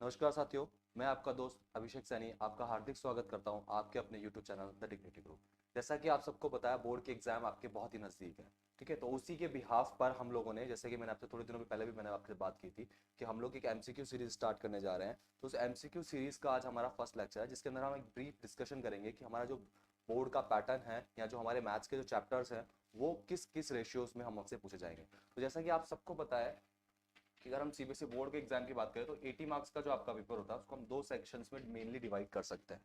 नमस्कार साथियों। मैं आपका दोस्त अभिषेक सैनी आपका हार्दिक स्वागत करता हूं आपके अपने YouTube channel the dignity group. जैसा कि आप सबको बताया, बोर्ड के एग्जाम आपके बहुत ही नज़दीक है। ठीक है, तो उसी के बिहाफ पर हम लोगों ने, जैसे कि मैंने आपसे थोड़े दिनों पहले भी मैंने आपसे बात की थी कि हम लोग एक एमसीक्यू सीरीज स्टार्ट करने जा रहे हैं। तो उस एमसीक्यू सीरीज का आज हमारा फर्स्ट लेक्चर है, जिसके अंदर हम एक ब्रीफ डिस्कशन करेंगे कि हमारा जो बोर्ड का पैटर्न है या जो हमारे मैथ्स के जो चैप्टर्स हैं वो किस किस रेशियोज में हम आपसे पूछे जाएंगे। तो जैसा कि आप सबको पता है कि अगर हम सीबीएसई बोर्ड के एग्जाम की बात करें तो 80 मार्क्स का जो आपका पेपर होता है उसको हम दो सेक्शंस में मेनली डिवाइड कर सकते हैं।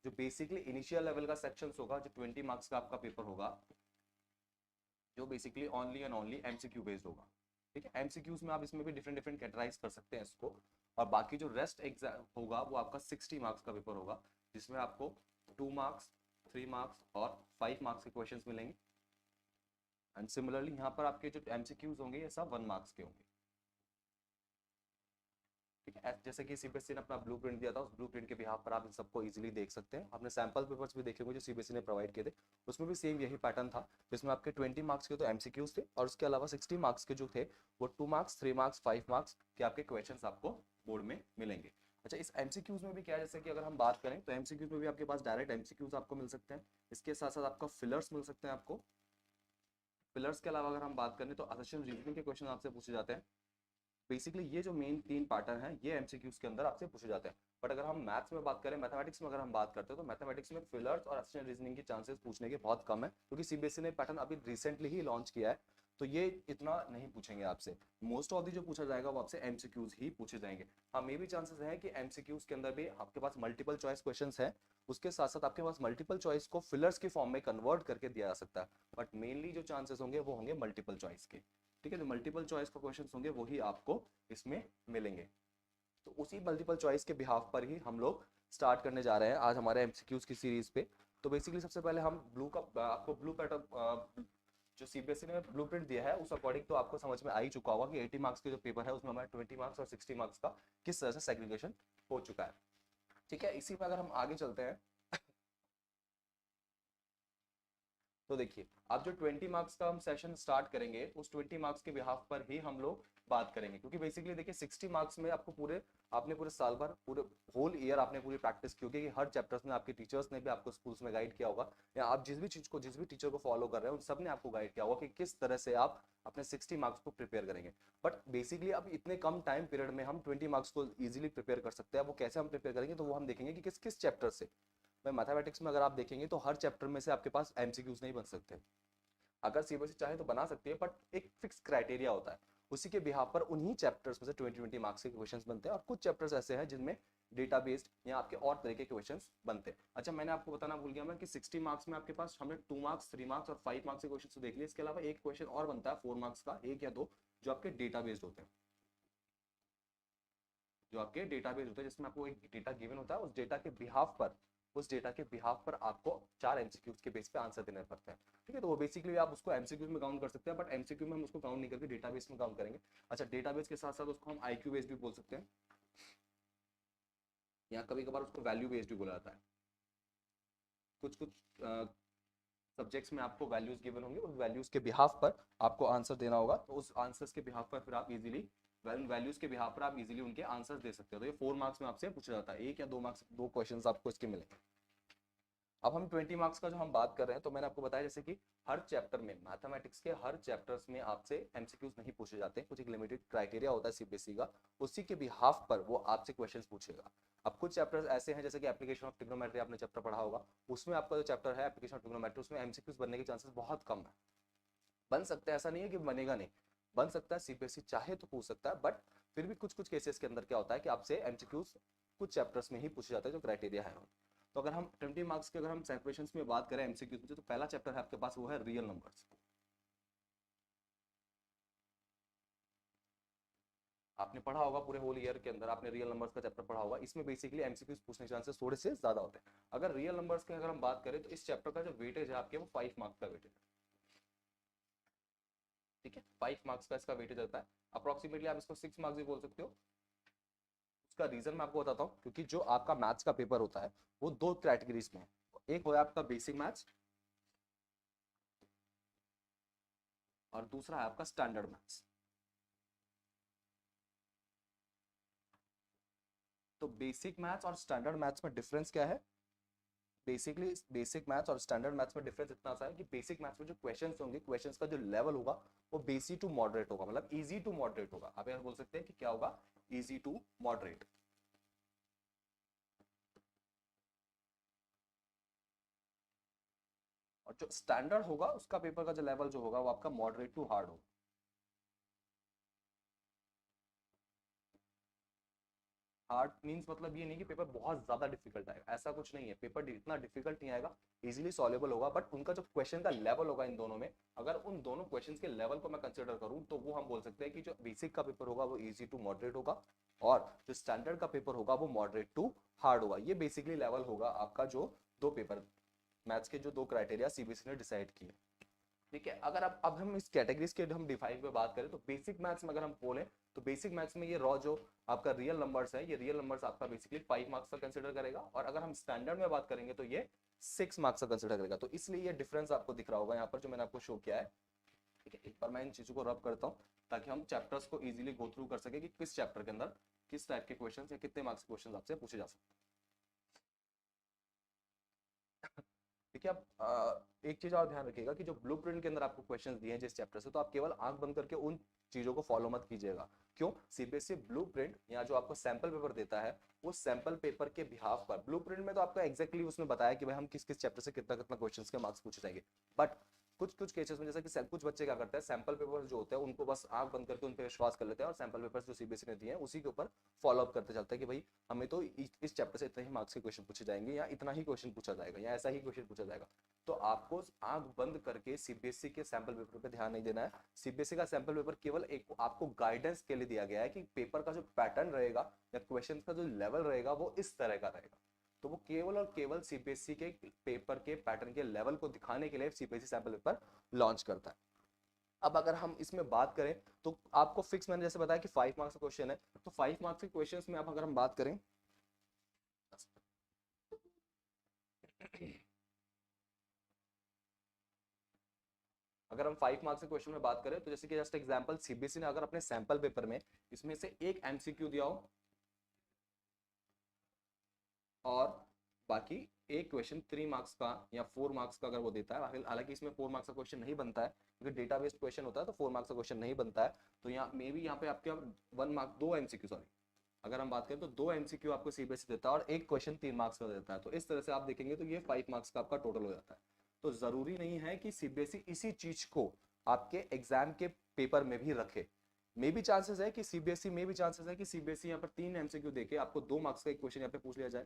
जो बेसिकली इनिशियल लेवल का सेक्शंस होगा, जो 20 मार्क्स का आपका पेपर होगा, जो basically only and only MCQ based होगा। ठीक है, एमसीक्यूज में आप इसमें भी डिफरेंट डिफरेंट कैटेगराइज कर सकते हैं इसको। और बाकी जो रेस्ट एग्जाम होगा वो आपका 60 मार्क्स का पेपर होगा, जिसमें आपको 2 मार्क्स, 3 मार्क्स और 5 मार्क्स के क्वेश्चंस मिलेंगे। एंड सिमिलरली यहाँ पर आपके जो एमसीक्यूज होंगे ये सब 1 मार्क्स के होंगे। ठीक है, जैसे कि सीबीएसई ने अपना ब्लूप्रिंट दिया था, उस ब्लूप्रिंट के बिहाफ पर आप इन सबको इजीली देख सकते हैं। आपने सैंपल पेपर्स भी देखे होंगे जो सीबीएसई ने प्रोवाइड किए थे, उसमें भी सेम यही पैटर्न था, जिसमें आपके 20 मार्क्स के तो एमसीक्यूज थे और उसके अलावा 60 मार्क्स के जो थे वो 2 मार्क्स, 3 मार्क्स, 5 मार्क्स के आपके क्वेश्चन आपको बोर्ड में मिलेंगे। अच्छा, इस एमसीक्यूज में भी क्या है, जैसे कि अगर हम बात करें तो एमसीक्यूज में भी आपके पास डायरेक्ट एमसीक्यूज आपको मिल सकते हैं। इसके साथ साथ आपका फिलर्स मिल सकते हैं आपको। फिलर्स के अलावा अगर हम बात करें तो असेशन रीजनिंग के क्वेश्चन आपसे पूछे जाते हैं। बेसिकली ये जो मेन 3 पैटर्न है ये एमसीक्यूज के अंदर आपसे पूछे जाते हैं। बट अगर हम मैथ्स में बात करें, मैथमेटिक्स में अगर हम बात करते हैं तो मैथमेटिक्स में फिलर्स और असिस्टेंट रीजनिंग के चांसेस पूछने के बहुत कम है, क्योंकि सीबीएसई ने पैटर्न अभी रिसेंटली ही लॉन्च किया है। तो ये इतना नहीं पूछेंगे आपसे। मोस्ट ऑफ दी जो पूछा जाएगा वो आपसे एमसीक्यूज ही पूछे जाएंगे। हाँ, मे भी चांसेस है कि एमसीक्यूज के अंदर भी आपके पास मल्टीपल चॉइस क्वेश्चंस है, उसके साथ साथ आपके पास मल्टीपल चॉइस को फिलर्स के फॉर्म में कन्वर्ट करके दिया जा सकता है। बट मेनली जो चांसेस होंगे वो होंगे मल्टीपल चॉइस के। ठीक है, जो मल्टीपल चॉइस का क्वेश्चन होंगे वही आपको इसमें मिलेंगे। तो उसी मल्टीपल चॉइस के बिहाफ पर ही हम लोग स्टार्ट करने जा रहे हैं आज हमारे एमसीक्यूज की सीरीज पे। तो बेसिकली सबसे पहले हम ब्लू का आपको ब्लू पैटर्न जो सीबीएसई ने ब्लूप्रिंट दिया है उस अकॉर्डिंग तो आपको समझ में आ ही चुका होगा कि 80 मार्क्स के जो पेपर है उसमें हमारे 20 मार्क्स और 60 मार्क्स का किस तरह से सेग्रीगेशन हो चुका है। ठीक है, इसी में अगर हम आगे चलते हैं तो देखिए, अब जो 20 मार्क्स का हम सेशन स्टार्ट करेंगे उस 20 मार्क्स के बिहाफ पर ही हम लोग बात करेंगे, क्योंकि बेसिकली देखिए 60 मार्क्स में आपको पूरे आपने पूरे साल भर पूरे होल ईयर आपने पूरी प्रैक्टिस की होगी कि हर चैप्टर्स में आपके टीचर्स ने भी आपको स्कूल्स में गाइड किया होगा, या आप जिस भी चीज को जिस भी टीचर को फॉलो कर रहे हैं उन सब ने आपको गाइड किया होगा कि किस तरह से आप अपने 60 मार्क्स को प्रिपेयर करेंगे। बट बेसिकली अब इतने कम टाइम पीरियड में हम 20 मार्क्स को इजीली प्रिपेयर कर सकते हैं। वो कैसे हम प्रिपेयर करेंगे तो वो हम देखेंगे कि किस किस चैप्टर से। मैं मैथमेटिक्स में अगर आप देखेंगे तो हर चैप्टर में से आपके पास एमसीक्यूज नहीं बन सकते। अगर सीबीएसई चाहे तो बना सकती है, बट एक फिक्स क्राइटेरिया होता है। उसी के बिहाफ पर उन्हीं चैप्टर्स में से 20-20 मार्क्स के क्वेश्चंस बनते हैं, और कुछ चैप्टर्स ऐसे हैं जिनमें डेटा बेस्ड या आपके और तरह के क्वेश्चंस बनते हैं। अच्छा, मैंने आपको बताना भूल गया मैं कि 60 मार्क्स में आपके पास हमने 2 मार्क्स, 3 मार्क्स और 5 मार्क्स के क्वेश्चन तो देख लिए। इसके अलावा एक क्वेश्चन और बनता है 4 मार्क्स का, एक या दो, जो आपके डेटा बेस्ड होते हैं। जो आपके डेटाबेस होता है जिसमें आपको एक डेटा गिवन होता है, उस डेटा के बिहाफ पर आपको 4 एमसीक्यूज के बेस पे आंसर देने पड़ते हैं। ठीक है, तो वो बेसिकली आप उसको एमसीक्यूज में काउंट कर सकते हैं, बट एमसीक्यू में हम उसको काउंट नहीं करके डेटाबेस में काउंट करेंगे। अच्छा, डेटाबेस के साथ साथ उसको हम आईक्यू बेस्ड भी बोल सकते हैं, या कभी कभार उसको वैल्यू बेस्ड भी बोला जाता है। कुछ कुछ सब्जेक्ट्स में आपको वैल्यूज गिवन होंगे, उस वैल्यूज के बिहाफ पर आपको आंसर देना होगा, तो उस आंसर्स के बिहाफ पर फिर आप इजीली वैल्यूज के बिहाफ पर आप इजीली उनके आंसर्स दे सकते हो। तो ये 4 मार्क्स में आपसे पूछा जाता है, एक या दो मार्क्स, दो क्वेश्चंस आपको इसके मिलेंगे। अब हम 20 मार्क्स का जो हम बात कर रहे हैं तो मैंने आपको बताया जैसे कि हर चैप्टर में, मैथमेटिक्स के हर चैप्टर्स में आपसे एमसीक्यूज नहीं पूछे जाते, कुछ एक लिमिटेड क्राइटेरिया होता है सीबीएसई का, उसी के बिहाफ पर वो आपसे क्वेश्चंस पूछेगा। अब कुछ चैप्टर्स ऐसे हैं जैसे कि एप्लीकेशन ऑफ ट्रिग्नोमेट्री आपने चैप्टर पढ़ा होगा, उसमें आपका जो चैप्टर है एप्लीकेशन ऑफ ट्रिग्नोमेट्री उसमें एमसीक्यूज बनने के चांसेस बहुत कम है। बन सकता है, ऐसा नहीं है कि बनेगा नहीं, बन सकता है, सीबीएसई चाहे तो पूछ सकता है, बट फिर भी कुछ कुछ केसेस के अंदर क्या होता है कि आपसे एमसीक्यूज कुछ चैप्टर्स में ही पूछे जाते हैं जो क्राइटेरिया है। तो अगर हम 20 मार्क्स के अगर हम सेपरेशंस में बात करें एमसीक्यूज में, तो पहला चैप्टर है आपके पास वो है रियल नंबर्स। आपने पढ़ा होगा पूरे होल ईयर के अंदर आपने रियल नंबर्स का चैप्टर पढ़ा होगा, इसमें बेसिकली एमसीक्यूज पूछने के चांसेस थोड़े से ज्यादा होते हैं। अगर रियल नंबर्स की अगर हम बात करें तो इस चैप्टर का जो वेटेज है आपके वो 5 मार्क्स का वेटेज है। ठीक है, 5 मार्क्स का इसका वेटेज रहता है। अप्रोक्सीमेटली आप इसको 6 मार्क्स भी बोल सकते हो। उसका रीजन मैं आपको बताता हूँ, क्योंकि जो आपका मैथ्स का पेपर होता है वो दो कैटेगरीज में है। एक हो आपका बेसिक मैथ्स और दूसरा है आपका स्टैंडर्ड मैथ्स। तो बेसिक मैथ्स और स्टैंडर्ड मैथ्स में डिफरेंस क्या है? बेसिकली बेसिक मैथ्स और स्टैंडर्ड मैथ्स में डिफरेंस इतना सा है कि बेसिक मैथ्स में जो क्वेश्चंस होंगे, क्वेश्चंस का जो लेवल होगा वो बेसी टू मॉडरेट होगा, मतलब इजी टू मॉडरेट होगा। आप यहाँ बोल सकते हैं कि क्या होगा, इजी टू मॉडरेट। और जो स्टैंडर्ड होगा उसका पेपर का जो लेवल जो होगा वो आपका मॉडरेट टू हार्ड होगा। हार्ड मींस मतलब ये नहीं कि पेपर बहुत ज्यादा डिफिकल्ट आएगा, ऐसा कुछ नहीं है। पेपर इतना डिफिकल्ट नहीं आएगा, इजीली सॉल्वेबल होगा, बट उनका जो क्वेश्चन का लेवल होगा इन दोनों में, अगर उन दोनों क्वेश्चंस के लेवल को मैं कंसीडर करूं तो वो हम बोल सकते हैं कि जो बेसिक का पेपर होगा वो इजी टू मॉडरेट होगा, और जो स्टैंडर्ड का पेपर होगा वो मॉडरेट टू हार्ड होगा। ये बेसिकली लेवल होगा आपका जो दो पेपर मैथ्स के जो दो क्राइटेरिया सीबीएसई ने डिसाइड किए। ठीक है, अगर अब हम इस कैटेगरीज के हम डिफाइन पे बात करें तो बेसिक मैथ्स में अगर हम बोले तो बेसिक मैथ्स में ये रॉ जो आपका रियल नंबर्स है, ये रियल नंबर्स आपका बेसिकली 5 मार्क्स का कंसिडर करेगा, और अगर हम स्टैंडर्ड में बात करेंगे तो ये 6 मार्क्स का कंसिडर करेगा। तो इसलिए ये डिफरेंस आपको दिख रहा होगा यहाँ पर जो मैंने आपको शो किया है। ठीक है, एक बार मैं इन चीजों को रब करता हूँ ताकि हम चैप्टर्स को इजीली गो थ्रू कर सके कि किस चैप्टर के अंदर किस टाइप के क्वेश्चन या कितने मार्क्स के क्वेश्चन आपसे पूछे जा सकते हैं। देखिए, आप एक चीज और ध्यान रखिएगा कि जो ब्लूप्रिंट के अंदर आपको क्वेश्चंस दिए हैं जिस चैप्टर से, तो आप केवल आंख बंद करके उन चीजों को फॉलो मत कीजिएगा। क्यों? सीबीएसई ब्लूप्रिंट या जो आपको सैंपल पेपर देता है, वो सैंपल पेपर के बिहाफ पर, ब्लूप्रिंट में तो आपका एग्जैक्टली उसमें बताया कि भाई हम किस किस चैप्टर से कितना कितना क्वेश्चंस के मार्क्स पूछे जाएंगे, बट कुछ कुछ केसेस में जैसा कि कुछ बच्चे क्या करते हैं, सैंपल पेपर जो होते हैं उनको बस आंख बंद करके उन पर विश्वास कर लेते हैं और सैंपल पेपर्स जो सीबीएसई ने दिए हैं उसी के ऊपर फॉलो अप करते चलते हैं कि भाई हमें तो इस चैप्टर से इतने ही मार्क्स के क्वेश्चन पूछे जाएंगे, या इतना ही क्वेश्चन पूछा जाएगा, या ऐसा ही क्वेश्चन पूछा जाएगा। तो आपको आंख बंद करके सीबीएसई के सैंपल पेपर पे ध्यान नहीं देना है। सीबीएसई का सैंपल पेपर केवल एक आपको गाइडेंस के लिए दिया गया है कि पेपर का जो पैटर्न रहेगा या क्वेश्चन का जो लेवल रहेगा वो इस तरह का रहेगा। तो वो केवल और केवल सीबीएसई के पेपर के पैटर्न के लेवल को दिखाने के लिए सीबीएसई सैंपल पेपर लॉन्च करता है। अब अगर हम इसमें बात करें तो आपको फिक्स, मैंने जैसे बताया कि 5 मार्क्स का क्वेश्चन है, तो 5 मार्क्स के क्वेश्चंस में अब अगर हम बात करें अगर हम 5 मार्क्स के क्वेश्चन में बात करें तो जैसे कि जस्ट एग्जांपल सीबीएसई ने अगर अपने सैंपल पेपर में इसमें से एक एमसीक्यू दिया हो और बाकी एक क्वेश्चन 3 मार्क्स का या 4 मार्क्स का अगर वो देता है, हालांकि इसमें 4 मार्क्स का क्वेश्चन नहीं बनता है क्योंकि डेटा बेस्ड क्वेश्चन होता है, तो 4 मार्क्स का क्वेश्चन नहीं बनता है। तो यहाँ मे बी यहाँ पे आपके 1 मार्क, 2 एमसीक्यू, सॉरी, अगर हम बात करें तो 2 एमसीक्यू आपको सीबीएसई देता है और एक क्वेश्चन 3 मार्क्स का देता है। तो इस तरह से आप देखेंगे तो ये 5 मार्क्स का आपका टोटल हो जाता है। तो जरूरी नहीं है कि सीबीएसई इसी चीज को आपके एग्जाम के पेपर में भी रखे। मे भी चांसेस है कि सीबीएसई यहाँ पर 3 एमसीक्यू देके आपको 2 मार्क्स का एक क्वेश्चन यहाँ पे पूछ लिया जाए,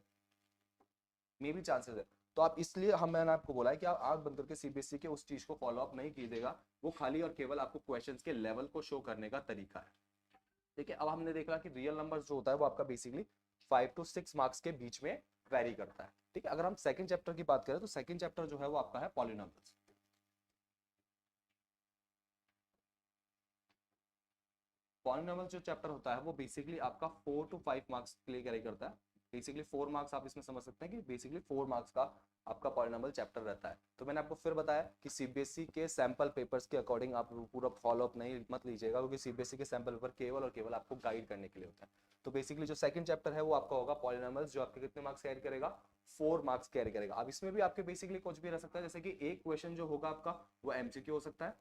मे भी चांसेस है। तो आप इसलिए मैंने आपको बोला है कि आप आंख बंद करके सीबीएसई के उस चीज को फॉलो अप नहीं कीजिएगा, वो खाली और केवल आपको क्वेश्चंस के लेवल को शो करने का तरीका है। ठीक है, अब हमने देखा कि रियल नंबर्स जो होता है वो आपका बेसिकली 5 to 6 मार्क्स के बीच में वैरी करता है। ठीक है, अगर हम सेकंड चैप्टर की बात करें तो सेकंड चैप्टर जो है वो आपका है पॉलिनॉमियल्स। पॉलिनॉमियल जो चैप्टर होता है वो बेसिकली आपका 4 to 5 मार्क्स के लिए कैरी करता है। बेसिकली 4 मार्क्स आप इसमें समझ सकते हैं कि बेसिकली 4 मार्क्स का आपका पॉलिनॉमियल चैप्टर रहता है। तो मैंने आपको फिर बताया कि सीबीएसई के सैंपल पेपर्स के अकॉर्डिंग आप पूरा फॉलो अप नहीं मत लीजिएगा, क्योंकि सीबीएसई के सैंपल पेपर केवल और केवल आपको गाइड करने के लिए होता है। तो बेसिकली जो सेकंड चैप्टर है वो आपका होगा पॉलिनॉमियल्स, जो आपके कितने मार्क्स कैरी करेगा, 4 मार्क्स कैरी करेगा। अब इसमें भी आपके बेसिकली कुछ भी रह सकता है, जैसे कि एक क्वेश्चन जो होगा आपका वो एमसीक्यू हो सकता है,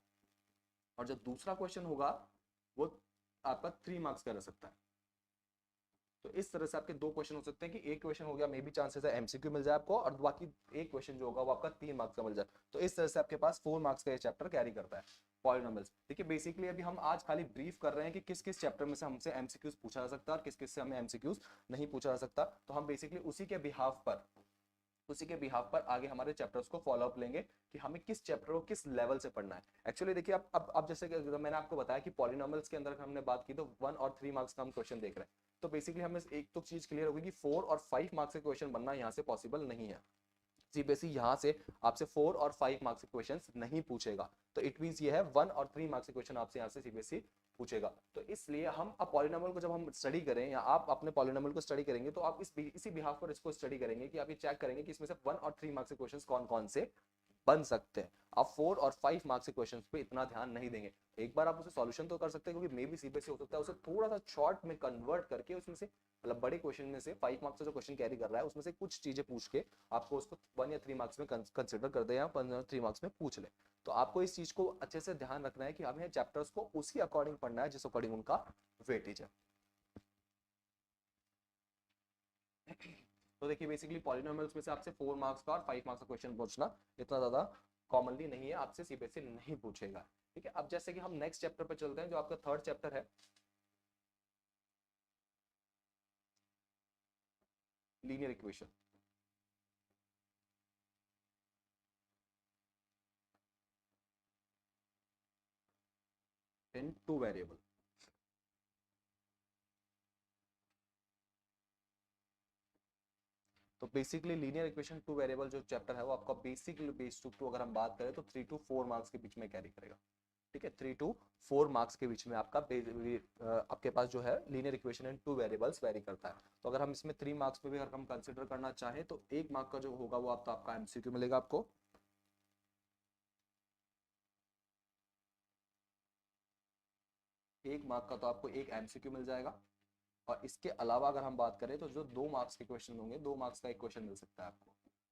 और जो दूसरा क्वेश्चन होगा वो आपका 3 मार्क्स का रह सकता है। तो इस तरह से आपके दो क्वेश्चन हो सकते हैं कि एक क्वेश्चन हो गया मे बी चांसेस है एमसीक्यू मिल जाए आपको, और बाकी एक क्वेश्चन जो होगा वो आपका 3 मार्क्स का मिल जाए। तो इस तरह से आपके पास 4 मार्क्स का ये चैप्टर कैरी करता है पॉलिनॉमियल्स। देखिए, बेसिकली अभी हम आज खाली ब्रीफ कर रहे हैं कि किस किस चैप्टर में से हमसे एमसीक्यूज पूछा जा सकता है और किस किस से हमें एमसीक्यूज नहीं पूछा जा सकता। तो हम बेसिकली उसी के बिहाफ पर आगे हमारे चैप्टर्स को फॉलो अप लेंगे कि हमें किस चैप्टर को किस लेवल से पढ़ना है। एक्चुअली देखिए, अब जैसे कि मैंने आपको बताया कि पॉलिनॉमियल्स के अंदर हमने बात की तो 1 और 3 मार्क्स का हम क्वेश्चन देख रहे हैं। तो बेसिकली हमें एक तो चीज क्लियर होगी कि 4 और 5 मार्क्स के क्वेश्चन बनना यहाँ से पॉसिबल नहीं है। सीबीएसई यहाँ से आपसे 4 और 5 मार्क्स के क्वेश्चंस नहीं पूछेगा। तो इट मींस ये है 1 और 3 मार्क्स के क्वेश्चन आपसे यहाँ से सीबीएसई पूछेगा। तो इसलिए हम अब पॉलिनॉमियल को जब हम स्टडी करें या आप अपने पॉलिनॉमियल को स्टडी करेंगे तो आप इसी बिहाफ पर इसको स्टडी करेंगे कि आप ये चेक करेंगे कि इसमें से 1 और 3 मार्क्स के क्वेश्चन कौन कौन से बन सकते हैं। आप 4 और 5 मार्क्स के क्वेश्चंस पे इतना ध्यान नहीं देंगे। एक बार आप उसे सॉल्यूशन तो कर सकते हैं, क्योंकि मे बी सीबीएसई हो सकता है उसे थोड़ा सा शॉर्ट में कन्वर्ट करके उसमें से मतलब बड़े क्वेश्चन में से 5 मार्क्स का जो क्वेश्चन कैरी कर रहा है उसमें से कुछ चीजें पूछ के आपको उसको 1 या 3 मार्क्स में कंसिडर कर दे या 3 मार्क्स में पूछ ले। तो आपको इस चीज को अच्छे से ध्यान रखना है कि हमें चैप्टर्स को उसी अकॉर्डिंग पढ़ना है जिस अकॉर्डिंग उनका वेटेज है। तो देखिए बेसिकली पॉलिनोमियल्स में से आपसे 4 मार्क्स का और 5 मार्क्स का क्वेश्चन पूछना इतना ज्यादा कॉमनली नहीं है, आपसे सीबीएसई नहीं पूछेगा। ठीक है, अब जैसे कि हम नेक्स्ट चैप्टर पे चलते हैं जो आपका थर्ड चैप्टर है, linear equation in two variable. तो basically linear equation two variable जो चैप्टर है वो आपका बेसिकली बेस टू अगर हम बात करें तो 3 to 4 मार्क्स के बीच में कैरी करेगा। ठीक है, 3 to 4 मार्क्स के बीच में आपका आपके पास जो है linear equation and two variables very करता है। तो अगर हम इसमें 3 मार्क्स में भी अगर हम कंसिडर करना चाहें तो 1 मार्क का जो होगा वो आपका एमसीक्यू मिलेगा आपको। 1 मार्क का तो आपको एक एमसीक्यू मिल जाएगा। और इसके अलावा अगर हम बात करें तो जो 2 मार्क्स के क्वेश्चन होंगे, 2 मार्क्स का एक क्वेश्चन मिल सकता है आपको।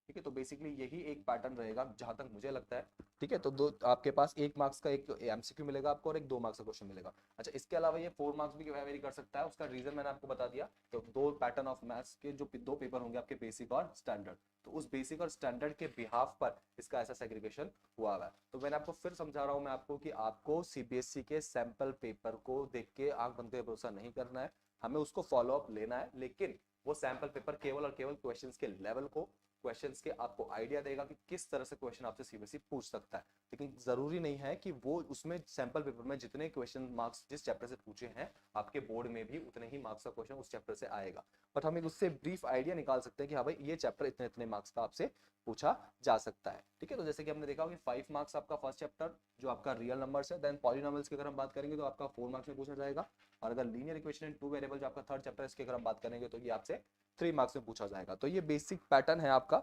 ठीक है, तो बेसिकली यही एक पैटर्न रहेगा जहां तक मुझे लगता है। ठीक है, तो दो आपके पास 1 मार्क्स का एक एमसीक्यू मिलेगा आपको और एक 2 मार्क्स का क्वेश्चन मिलेगा। अच्छा, इसके अलावा ये 4 मार्क्स भी वेरी कर सकता है, उसका रीजन मैंने आपको बता दिया। तो 2 पैटर्न ऑफ मैथ्स के जो 2 पेपर होंगे आपके, बेसिक और स्टैंडर्ड, तो उस बेसिक और स्टैंडर्ड के बिहाफ पर इसका ऐसा सेग्रीगेशन हुआ है। तो मैंने आपको फिर समझा रहा हूं मैं आपको कि आपको सीबीएसई के सैंपल पेपर को देख के आंख बंद के भरोसा नहीं करना है, हमें उसको फॉलो अप लेना है। लेकिन वो सैंपल पेपर केवल और केवल क्वेश्चंस के लेवल को, क्वेश्चंस के आपको आइडिया देगा कि किस तरह से क्वेश्चन आपसे सीबीएसई पूछ सकता है। लेकिन जरूरी नहीं है कि वो उसमें सैंपल पेपर में जितने क्वेश्चन मार्क्स जिस चैप्टर से पूछे हैं आपके बोर्ड में भी उतने ही मार्क्स का क्वेश्चन उस चैप्टर से आएगा। बट हम एक उससे ब्रीफ आइडिया निकाल सकते हैं कि हाँ भाई ये चैप्टर इतने इतने मार्क्स का आपसे पूछा जा सकता है। ठीक है, तो जैसे कि हमने देखा कि 5 मार्क्स आपका फर्स्ट चैप्टर जो आपका रियल नंबर्स है, देन पॉलिनोमियल्स की अगर हम बात करेंगे तो आपका 4 मार्क्स में पूछा जाएगा। और अगर linear equation in two variable जो आपका थर्ड चैप्टर है इसकी अगर हम बात करेंगे तो ये आपसे 3 मार्क्स में पूछा जाएगा। तो ये बेसिक पैटर्न है आपका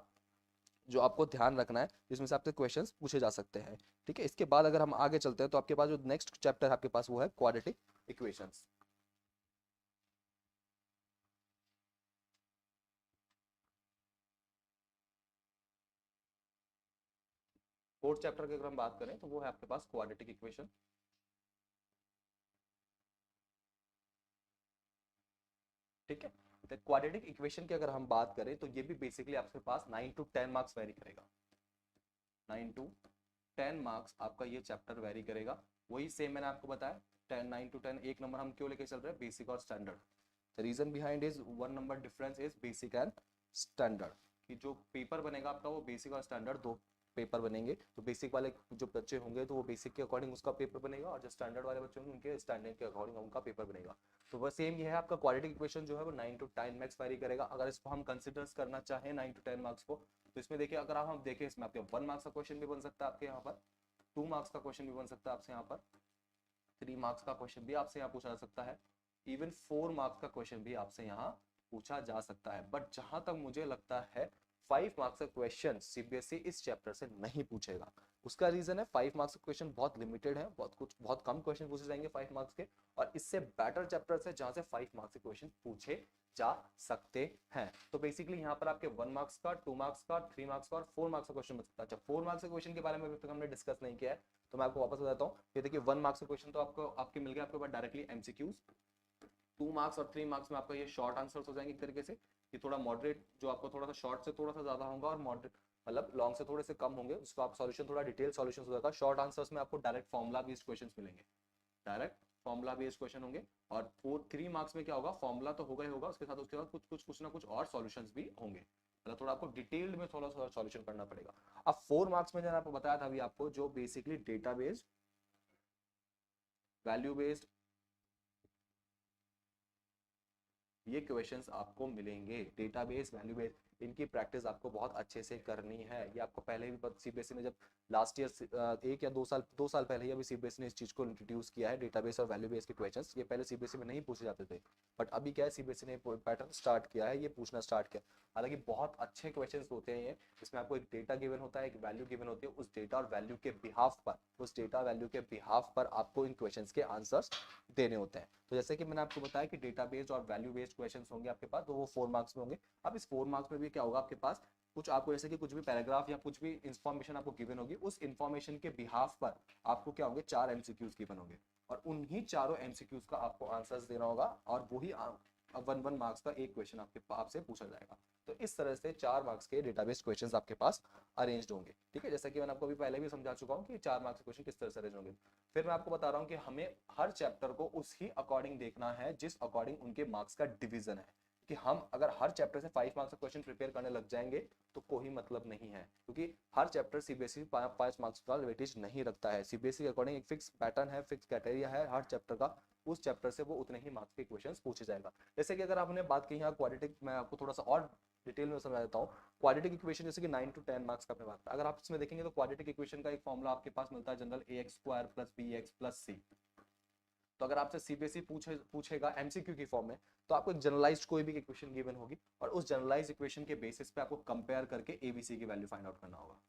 जो आपको ध्यान रखना है, जिसमें से आपसे क्वेश्चंस पूछे जा सकते हैं। ठीक है, इसके बाद अगर हम आगे चलते हैं तो आपके पास जो नेक्स्ट चैप्टर है आपके पास वो है क्वाड्रेटिक इक्वेशंस। फोर्थ चैप्टर की अगर हम बात करें तो वो है आपके पास क्वाड्रेटिक इक्वेशन। ठीक है, तो क्वाड्रेटिक इक्वेशन की अगर हम बात करें तो ये भी बेसिकली आपके पास 9 to 10 मार्क्स वेरी करेगा। 9 to 10 मार्क्स आपका ये चैप्टर वेरी करेगा। वही सेम मैंने आपको बताया, 9 to 10 एक नंबर हम क्यों लेके चल रहे हैं, बेसिक और standard. The reason behind is 1 number difference is basic and standard. कि जो पेपर बनेगा आपका वो बेसिक और स्टैंडर्ड दो पेपर बनेंगे। तो बेसिक वाले जो बच्चे होंगे तो वो बेसिक के अकॉर्डिंग उसका पेपर बनेगा, और जो स्टैंडर्ड वाले बच्चे होंगे उनके स्टैंडर्ड के अकॉर्डिंग उनका पेपर बनेगा। तो बस सेम ये है आपका क्वाड्रेटिक इक्वेशन जो है वो 9 to 10 मार्क्स वेरी करेगा। अगर इसको हम कंसिडर करना चाहें 9 to 10 मार्क्स को, तो इसमें देखिए अगर आप हम देखें इसमें आपके 1 मार्क्स का क्वेश्चन भी बन सकता है आपके यहाँ पर, 2 मार्क्स का क्वेश्चन भी बन सकता है आपसे यहाँ पर, 3 मार्क्स का क्वेश्चन भी आपसे यहाँ पूछा जा सकता है, इवन 4 मार्क्स का क्वेश्चन भी आपसे यहाँ पूछा जा सकता है। बट जहां तक मुझे लगता है 5 मार्क्स का क्वेश्चन सीबीएसई इस चैप्टर से नहीं पूछेगा। उसका रीजन है 5 मार्क्स का क्वेश्चन बहुत लिमिटेड है, बहुत कम क्वेश्चन पूछे जाएंगे 5 मार्क्स के, और इससे बेटर चैप्टर्स है जहां से 5 मार्क्स के क्वेश्चन पूछे जा सकते हैं। तो बेसिकली यहाँ पर आपके 1 मार्क्स का, 2 मार्क्स का, 3 मार्क्स का और 4 मार्क्स का क्वेश्चन बच सकता है। अच्छा, 4 मार्क्स के क्वेश्चन के बारे में अभी तक हमने डिस्कस नहीं किया है, तो मैं आपको वापस बताता हूँ। ये देखिए 1 मार्क्स का क्वेश्चन तो आपको आपके मिल गया आपके पास डायरेक्टली एमसीक्यूज। 2 मार्क्स और 3 मार्क्स में आपका ये शॉर्ट आंसर्स हो जाएंगे एक तरीके से। ये थोड़ा मॉडरेट जो आपको थोड़ा सा शॉर्ट से थोड़ा सा ज्यादा होगा और मॉडरेट मतलब लॉन्ग से थोड़े से कम होंगे, उसका आप सॉल्यूशन थोड़ा डिटेल सॉल्यूशन हो जाएगा। शॉर्ट आंसर्स में आपको डायरेक्ट फॉर्मुला बेस्ड क्वेश्चंस मिलेंगे, डायरेक्ट फॉर्मुला बेस्ड क्वेश्चन होंगे। और 3 मार्क्स में क्या होगा, फॉर्मुला तो होगा ही होगा, उसके साथ उसके बाद कुछ ना कुछ और सॉल्यूशंस भी होंगे, मतलब थोड़ा आपको डिटेल्ड में थोड़ा थोड़ा सॉल्यूशन करना पड़ेगा। अब 4 मार्क्स में मैंने आपको बताया था अभी आपको जो basically data based, value based ये क्वेश्चंस आपको मिलेंगे। डेटाबेस, वैल्यू बेस्ड, इनकी प्रैक्टिस आपको बहुत अच्छे से करनी है। ये आपको पहले भी सीबीएसई ने जब लास्ट ईयर 1 या 2 साल पहले ही अभी सीबीएसई ने इस चीज़ को इंट्रोड्यूस किया है, डेटाबेस और वैल्यू बेस के क्वेश्चंस। ये पहले सीबीएसई में नहीं पूछे जाते थे, बट अभी क्या है, सीबीएसई ने पैटर्न स्टार्ट किया है, ये पूछना स्टार्ट किया। हालांकि बहुत अच्छे क्वेश्चंस होते हैं ये, इसमें आपको एक डेटा गिवन होता है, एक वैल्यू गिवन होती है, उस डेटा और वैल्यू के बिहाफ पर, उस डेटा वैल्यू के बिहाफ पर आपको इन क्वेश्चंस के आंसर्स देने होते हैं। तो जैसे कि मैंने आपको बताया कि डेटा बेस्ड और वैल्यू बेस्ड क्वेश्चंस होंगे आपके पास, तो वो 4 मार्क्स में होंगे। अब इस 4 मार्क्स में भी क्या होगा आपके पास, कुछ आपको जैसे कि कुछ भी पैराग्राफ या कुछ भी इंफॉर्मेशन आपको गिवन होगी, उस इंफॉर्मेशन के बिहाफ पर आपको क्या होंगे, 4 एमसीक्यूज गिवन होंगे, और उन्हीं चारों एमसीक्यूज का आपको आंसर्स देना होगा, और वही 1 मार्क्स का एक क्वेश्चन आपसे पूछा जाएगा। तो इस तरह से 4 मार्क्स के डेटाबेस क्वेश्चंस आपके पास अरेंज्ड होंगे। ठीक है, जैसा कि मैंने आपको अभी पहले भी समझा चुका हूँ कि 4 मार्क्स के क्वेश्चन किस तरह से अरेंज होंगे। फिर मैं आपको बता रहा हूँ कि हमें हर चैप्टर को उसी अकॉर्डिंग देखना है जिस अकॉर्डिंग उनके मार्क्स का डिवीजन है। कि हम अगर हर चैप्टर से 5 मार्क्स का क्वेश्चन प्रिपेयर करने लग जाएंगे तो कोई मतलब नहीं है, क्योंकि हर चैप्टर सीबीएसई 5 मार्क्स का वेटेज नहीं रखता है। सीबीएसई के अकॉर्डिंग एक फिक्स पैटर्न है, फिक्स क्राइटेरिया है हर चैप्टर का, उस चैप्टर से वो उतने ही मार्क्स के क्वेश्चंस पूछे जाएगा। जैसे कि अगर आपने बात की यहाँ क्वाड्रेटिक, मैं आपको थोड़ा सा और डिटेल में समझा देता हूँ। क्वाड्रेटिक इक्वेशन जैसे कि 9 to 10 मार्क्स का अपने बात, अगर आप इसमें देखेंगे तो क्वाड्रेटिक इक्वेशन का एक फॉर्मूला आपके पास मिलता है general, ax square plus bx plus c। तो अगर आपसे सीबीएसई पूछेगा एमसीक्यू की फॉर्म में, तो आपको एक जनरलाइज्ड कोई भी इक्वेशन गिवन होगी, और उस जनरलाइज्ड इक्वेशन के बेसिस पे आपको कंपेयर करके एबीसी की वैल्यू फाइंड आउट करना होगा।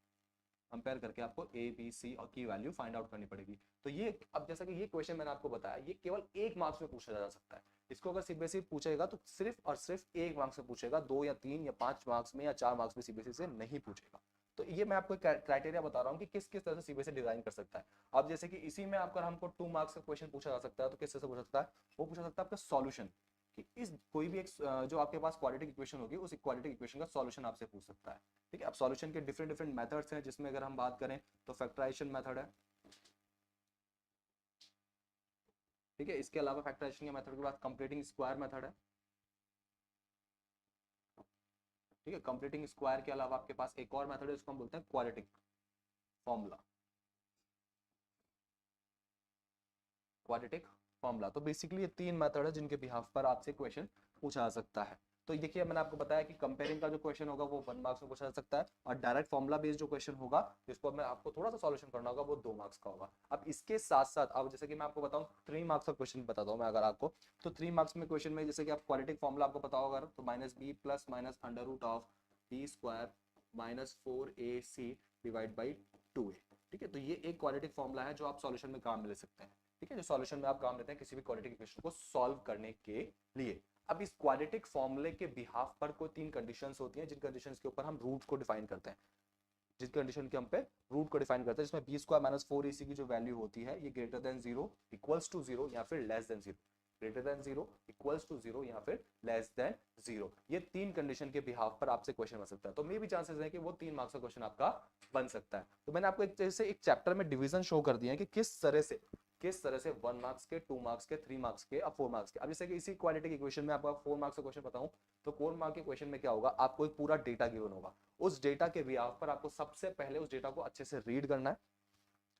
कंपेयर करके आपको ए बी सी और की वैल्यू फाइंड आउट करनी पड़ेगी। तो ये, अब जैसा कि ये क्वेश्चन मैंने आपको बताया, ये केवल 1 मार्क्स में पूछा जा सकता है। इसको अगर सीबीएसई पूछेगा तो सिर्फ और सिर्फ 1 मार्क्स में पूछेगा, 2 या 3 या 5 मार्क्स में या 4 मार्क्स में सीबीएसई से नहीं पूछेगा। तो ये मैं आपको क्राइटेरिया बता रहा हूँ कि किस किस तरह से सीबीएसई डिजाइन कर सकता है। अब जैसे कि इसी में अगर हमको 2 मार्क्स का क्वेश्चन पूछा जा सकता है, तो किस तरह से पूछा सकता है, वो पूछा सकता है आपका सॉल्यूशन, कि इस कोई भी एक जो आपके पास क्वाड्रेटिक इक्वेशन होगी, उस क्वाड्रेटिक इक्वेशन का सॉल्यूशन आपसे पूछ सकता है। ठीक है, अब सॉल्यूशन के डिफरेंट डिफरेंट मेथड्स हैं, जिसमें अगर हम बात करें तो फैक्टराइजेशन मेथड है। ठीक है, इसके अलावा फैक्टराइजेशन के मेथड के बाद कंप्लीटिंग स्क्वायर मेथड है। ठीक है, कंप्लीटिंग स्क्वायर के अलावा आपके पास एक और मेथड है, उसको हम बोलते हैं क्वाड्रेटिक फॉर्मूला। क्वाड्रेटिक फॉर्मूला, तो बेसिकली ये 3 मेथड है जिनके बिहाफ पर आपसे क्वेश्चन पूछा जा सकता है। तो देखिए मैंने आपको बताया कि कंपेयरिंग का जो क्वेश्चन होगा वो 1 मार्क्स में पूछा जा सकता है, और डायरेक्ट फॉर्मूला बेस्ड जो क्वेश्चन होगा जिसको मैं आपको थोड़ा सा सॉल्यूशन करना होगा, वो 2 मार्क्स का होगा। अब इसके साथ साथ, अब जैसे कि मैं आपको बताऊं 3 मार्क्स का क्वेश्चन बताता हूं मैं अगर आपको, तो 3 मार्क्स में क्वेश्चन में जैसे कि आप क्वाड्रेटिक फॉर्मूला आपको पता होगा, तो minus B plus minus under root of B square minus 4ac divide by 2a। ठीक है, तो ये एक क्वाड्रेटिक फॉर्मूला है जो आप सॉल्यूशन में काम में ले सकते हैं। ठीक है, जो सॉल्यूशन में आप काम लेते हैं किसी भी क्वाड्रेटिक इक्वेशन को सॉल्व करने के लिए। अब इस क्वाड्रेटिक फॉर्मूले के बिहाफ पर कोई 3 कंडीशंस होती हैं, जिन कंडीशंस के ऊपर हम रूट को डिफाइन करते हैं, जिस कंडीशन के हम पे रूट को डिफाइन करते हैं, जिसमें बी स्क्वायर माइनस 4ac की जो वैल्यू होती है, ये ग्रेटर देन 0, इक्वल्स टू 0 या फिर less than 0, greater than 0, equals to 0 या फिर लेस देन 0। ये 3 कंडीशन के बिहाफ पर आपसे क्वेश्चन बन सकता है। तो मे भी चांसेस है कि वो 3 मार्क्स का क्वेश्चन आपका बन सकता है। तो मैंने आपको एक चैप्टर में डिवीजन शो कर दिया है कि किस तरह से 1 मार्क्स के, 2 मार्क्स के, 3 मार्क्स के और 4 मार्क्स के। अब जैसे कि इसी क्वाड्रेटिक इक्वेशन में आपको 4 मार्क्स का क्वेश्चन बताऊं, तो 4 मार्क के क्वेश्चन में क्या होगा, आपको एक पूरा डेटा गिवन होगा, उस डेटा के बिहाफ पर आपको सबसे पहले उस डेटा को अच्छे से रीड करना है।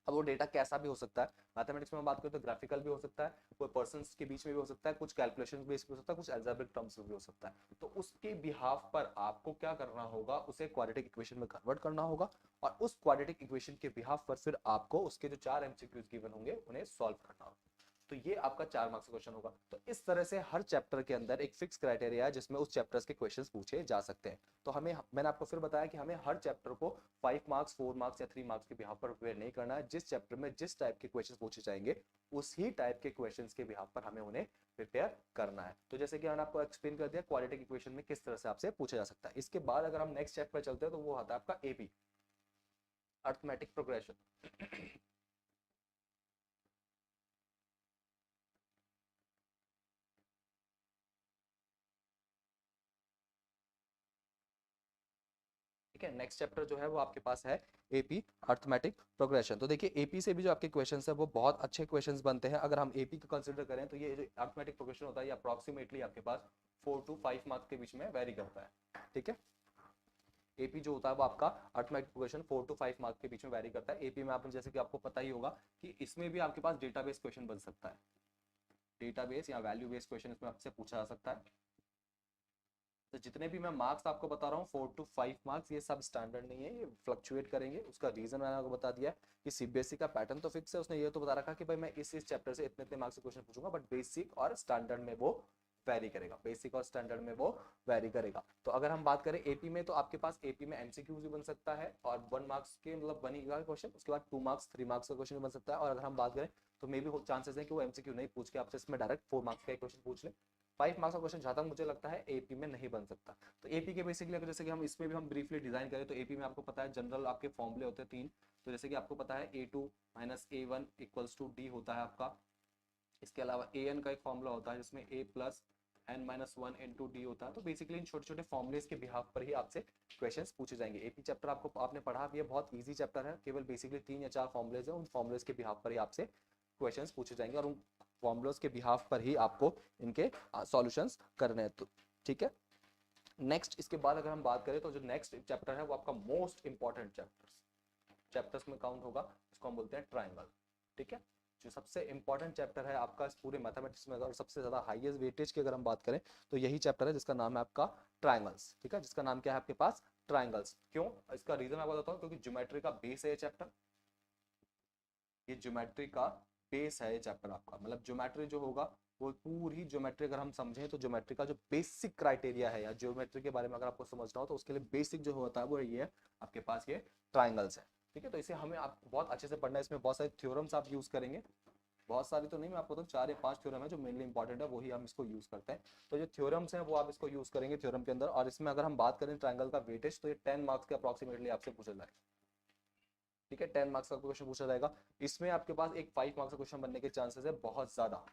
अब वो डेटा कैसा भी हो सकता है, मैथमेटिक्स में बात करें तो ग्राफिकल भी हो सकता है, कोई पर्सन्स के बीच में भी हो सकता है, कुछ कैलकुलेशन बेस भी हो सकता है, कुछ एल्जेब्रिक टर्म्स भी हो सकता है। तो उसके बिहाफ पर आपको क्या करना होगा, उसे क्वाड्रेटिक इक्वेशन में कन्वर्ट करना होगा, और उस क्वाड्रेटिक इक्वेशन के बिहाफ पर फिर आपको उसके जो 4 एमसीक्यूज गिवन होंगे उन्हें सॉल्व करना होगा। तो ये आपका 4 मार्क्स का क्वेश्चन होगा। तो इस तरह से हर चैप्टर के अंदर एक फिक्स क्राइटेरिया है जिसमें उस चैप्टर्स के क्वेश्चंस पूछे जा सकते हैं। तो मैंने आपको फिर बताया कि हमें हर चैप्टर को 5 मार्क्स, 4 मार्क्स या 3 मार्क्स के बिहाफ पर प्रिपेयर नहीं करना है। जिस चैप्टर में जिस टाइप के क्वेश्चंस पूछे जाएंगे, उसी टाइप के क्वेश्चंस के बिहाफ पर हमें उन्हें प्रिपेयर करना है। तो जैसे कि मैंने आपको एक्सप्लेन कर दिया क्वाड्रेटिक इक्वेशन में किस तरह से आपसे पूछा जा सकता है। इसके बाद अगर हम नेक्स्ट चैप्टर चलते हैं तो वो आता है आपका एपी, अर्थमेटिक प्रोग्रेशन। ठीक है, नेक्स्ट चैप्टर जो है वो आपके पास है एपी, अर्थमेटिक प्रोग्रेशन। तो देखिए एपी से भी जो आपके क्वेश्चंस है वो बहुत अच्छे क्वेश्चंस बनते हैं। अगर हम एपी को कंसीडर करें तो ये जो अर्थमेटिक प्रोग्रेशन होता है ये अप्रोक्सीमेटली आपके पास 4 to 5 मार्क्स के बीच में वेरी करता है। ठीक है, एपी जो होता है वो आपका अर्थमेटिक प्रोग्रेशन 4 to 5 मार्क्स के बीच में वेरी करता है। एपी में आपने जैसे कि आपको पता ही होगा कि इसमें भी आपके पास डेटाबेस क्वेश्चन बन सकता है, डेटाबेस या वैल्यू बेस्ड क्वेश्चन इसमें आपसे पूछा जा सकता है। तो जितने भी मैं मार्क्स आपको बता रहा हूँ 4 to 5 मार्क्स, ये सब स्टैंडर्ड नहीं है, ये फ्लक्चुएट करेंगे। उसका रीजन मैंने आपको बता दिया कि सीबीएसई का पैटर्न तो फिक्स है, उसने ये तो बता रखा कि भाई मैं इस चैप्टर से इतने इतने मार्क्स के क्वेश्चन पूछूंगा, बट बेसिक और स्टैंडर्ड में वो वैरी करेगा, बेसिक और स्टैंडर्ड में वो वैरी करेगा। तो अगर हम बात करें एपी में, तो आपके पास एपी में एमसीक्यूज भी बन सकता है और 1 मार्क्स के मतलब बनेगा क्वेश्चन, उसके बाद 2 मार्क्स 3 मार्क्स का क्वेश्चन भी बन सकता है। और अगर हम बात करें तो मे भी चांसेस है कि वो एमसीक्यू नहीं पूछ के आपसे इसमें डायरेक्ट 4 मार्क्स का क्वेश्चन पूछ ले। 5 मार्क्स का क्वेश्चन जहां तक मुझे लगता है एपी में नहीं बन सकता। तो एपी के बेसिकली अगर जैसे कि हम इसमें भी हम ब्रीफली डिजाइन करें, तो एपी में आपको पता है जनरल आपके फॉर्मूले होते हैं 3। तो जैसे कि आपको पता है a2 minus a1 equals to D होता है आपका। इसके अलावा an का एक फॉर्मूला होता है जिसमें a plus n minus one into D होता है। तो बेसिकली इन छोटे छोटे फॉर्मुलेस के बिहाफ पर ही आपसे क्वेश्चंस पूछे जाएंगे। एपी चैप्टर आपको आपने पढ़ा भी है, बहुत इजी चैप्टर है, केवल बेसिकली 3 या 4 फॉर्मुलेज है, उन फॉर्मुलेस के बिहाफ पर ही आपसे क्वेश्चंस पूछे जाएंगे और उन फॉर्मुलास के बिहाफ पर ही आपको इनके सॉल्यूशंस करने हैं। तो ठीक है, नेक्स्ट इसके बाद अगर हम बात करें तो जो नेक्स्ट चैप्टर है वो आपका मोस्ट इंपॉर्टेंट चैप्टर्स में काउंट होगा, इसको हम बोलते हैं ट्राइंगल। ठीक है, जो सबसे इंपॉर्टेंट चैप्टर है आपका इस पूरे मैथमेटिक्स में, और सबसे ज्यादा हाईएस्ट वेटेज की अगर हम बात करें तो यही चैप्टर है जिसका नाम है आपका ट्राइंगल्स। ठीक है, जिसका नाम क्या है आपके पास, ट्राइंगल्स। क्यों, इसका रीजन मैं बताता हूँ, क्योंकि ज्योमेट्री का बेस है ये चैप्टर, ये ज्योमेट्री का बेस है ये चैप्टर आपका। मतलब ज्योमेट्री जो होगा वो पूरी ज्योमेट्री अगर हम समझें तो ज्योमेट्री का जो बेसिक क्राइटेरिया है या ज्योमेट्री के बारे में अगर आपको समझना हो तो उसके लिए बेसिक जो होता है वो ये है आपके पास, ये ट्राइंगल्स है। ठीक है, तो इसे हमें आप बहुत अच्छे से पढ़ना है, इसमें बहुत सारे थ्योरम्स आप यूज करेंगे, बहुत सारी तो नहीं, मैं आपको तो 4 या 5 थ्योरम है जो मेनली इंपॉर्टेंट है, वही हम इसको यूज करते हैं। तो जो थ्योरम्स हैं वो आप इसको यूज करेंगे थ्योरम के अंदर। और इसमें अगर हम बात करें ट्राइंगल का वेटेज, तो ये 10 मार्क्स के अप्रोक्सीमेटली आपसे पूछा जाएगा। ठीक है, 10 मार्क्स का क्वेश्चन पूछा जाएगा। इसमें आपके पास एक 5 मार्क्स का क्वेश्चन बनने के चांसेस है बहुत ज्यादा,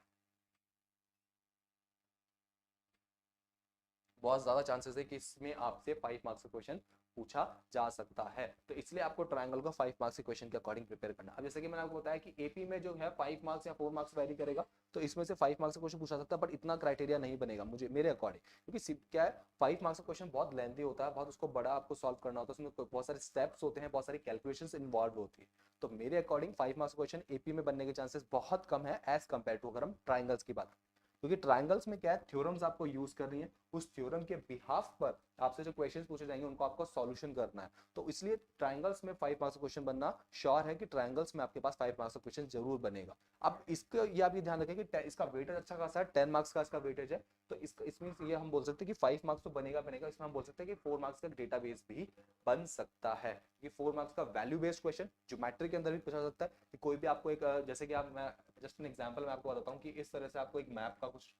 बहुत ज्यादा चांसेस है कि इसमें आपसे 5 मार्क्स का क्वेश्चन पूछा जा सकता है। तो इसलिए आपको ट्रायंगल को 5 मार्क्स के क्वेश्चन के अकॉर्डिंग प्रिपेयर करना। अब जैसे कि मैंने आपको बताया कि एपी में जो है 5 मार्क्स या 4 मार्क्स वैरी करेगा, तो इसमें से 5 मार्क्स का क्वेश्चन पूछा सकता है, बट इतना क्राइटेरिया नहीं बनेगा मुझे मेरे अकॉर्डिंग, क्योंकि क्या है 5 मार्क्स का क्वेश्चन बहुत लेंथी होता है, बहुत उसको बड़ा आपको सॉल्व करना होता है, उसमें बहुत सारे स्टेप्स होते हैं, बहुत सारी कैलकुलेशंस इन्वॉल्व होती है। तो मेरे अकॉर्डिंग 5 मार्क्स क्वेश्चन एपी में बनने के चांसेस बहुत कम है एज कंपेयर टू अगर हम ट्राइंगल्स की बात, क्योंकि ट्राइंगल्स में क्या है, थ्योरम्स आपको यूज कर रही है, उस थ्योरम के बिहाफ पर आपसे जो क्वेश्चंस पूछे जाएंगे उनको आपको सॉल्यूशन करना है। तो इसलिए ट्राइंगल्स में 5 मार्क्स क्वेश्चन बनना श्योर है कि ट्राइंगल्स में आपके पास 5 मार्क्स क्वेश्चन जरूर बनेगा। अब इसका ये आप ये ध्यान रखें कि इसका वेटेज अच्छा खासा है, 10 मार्क्स का इसका वेटेज है। तो इसमें ये हम बोल सकते हैं कि 5 मार्क्स तो बनेगा बनेगा, इसमें हम बोल सकते हैं कि 4 मार्क्स का डेटाबेस भी बन सकता है, कि 4 मार्क्स का वैल्यू बेस्ड क्वेश्चन ज्योमेट्री के अंदर भी पूछा सकता है। कि कोई भी आपको एक जैसे कि आप, मैं जस्ट एन एग्जांपल मैं आपको बताता हूँ कि इस तरह से आपको एक मैप का कुछ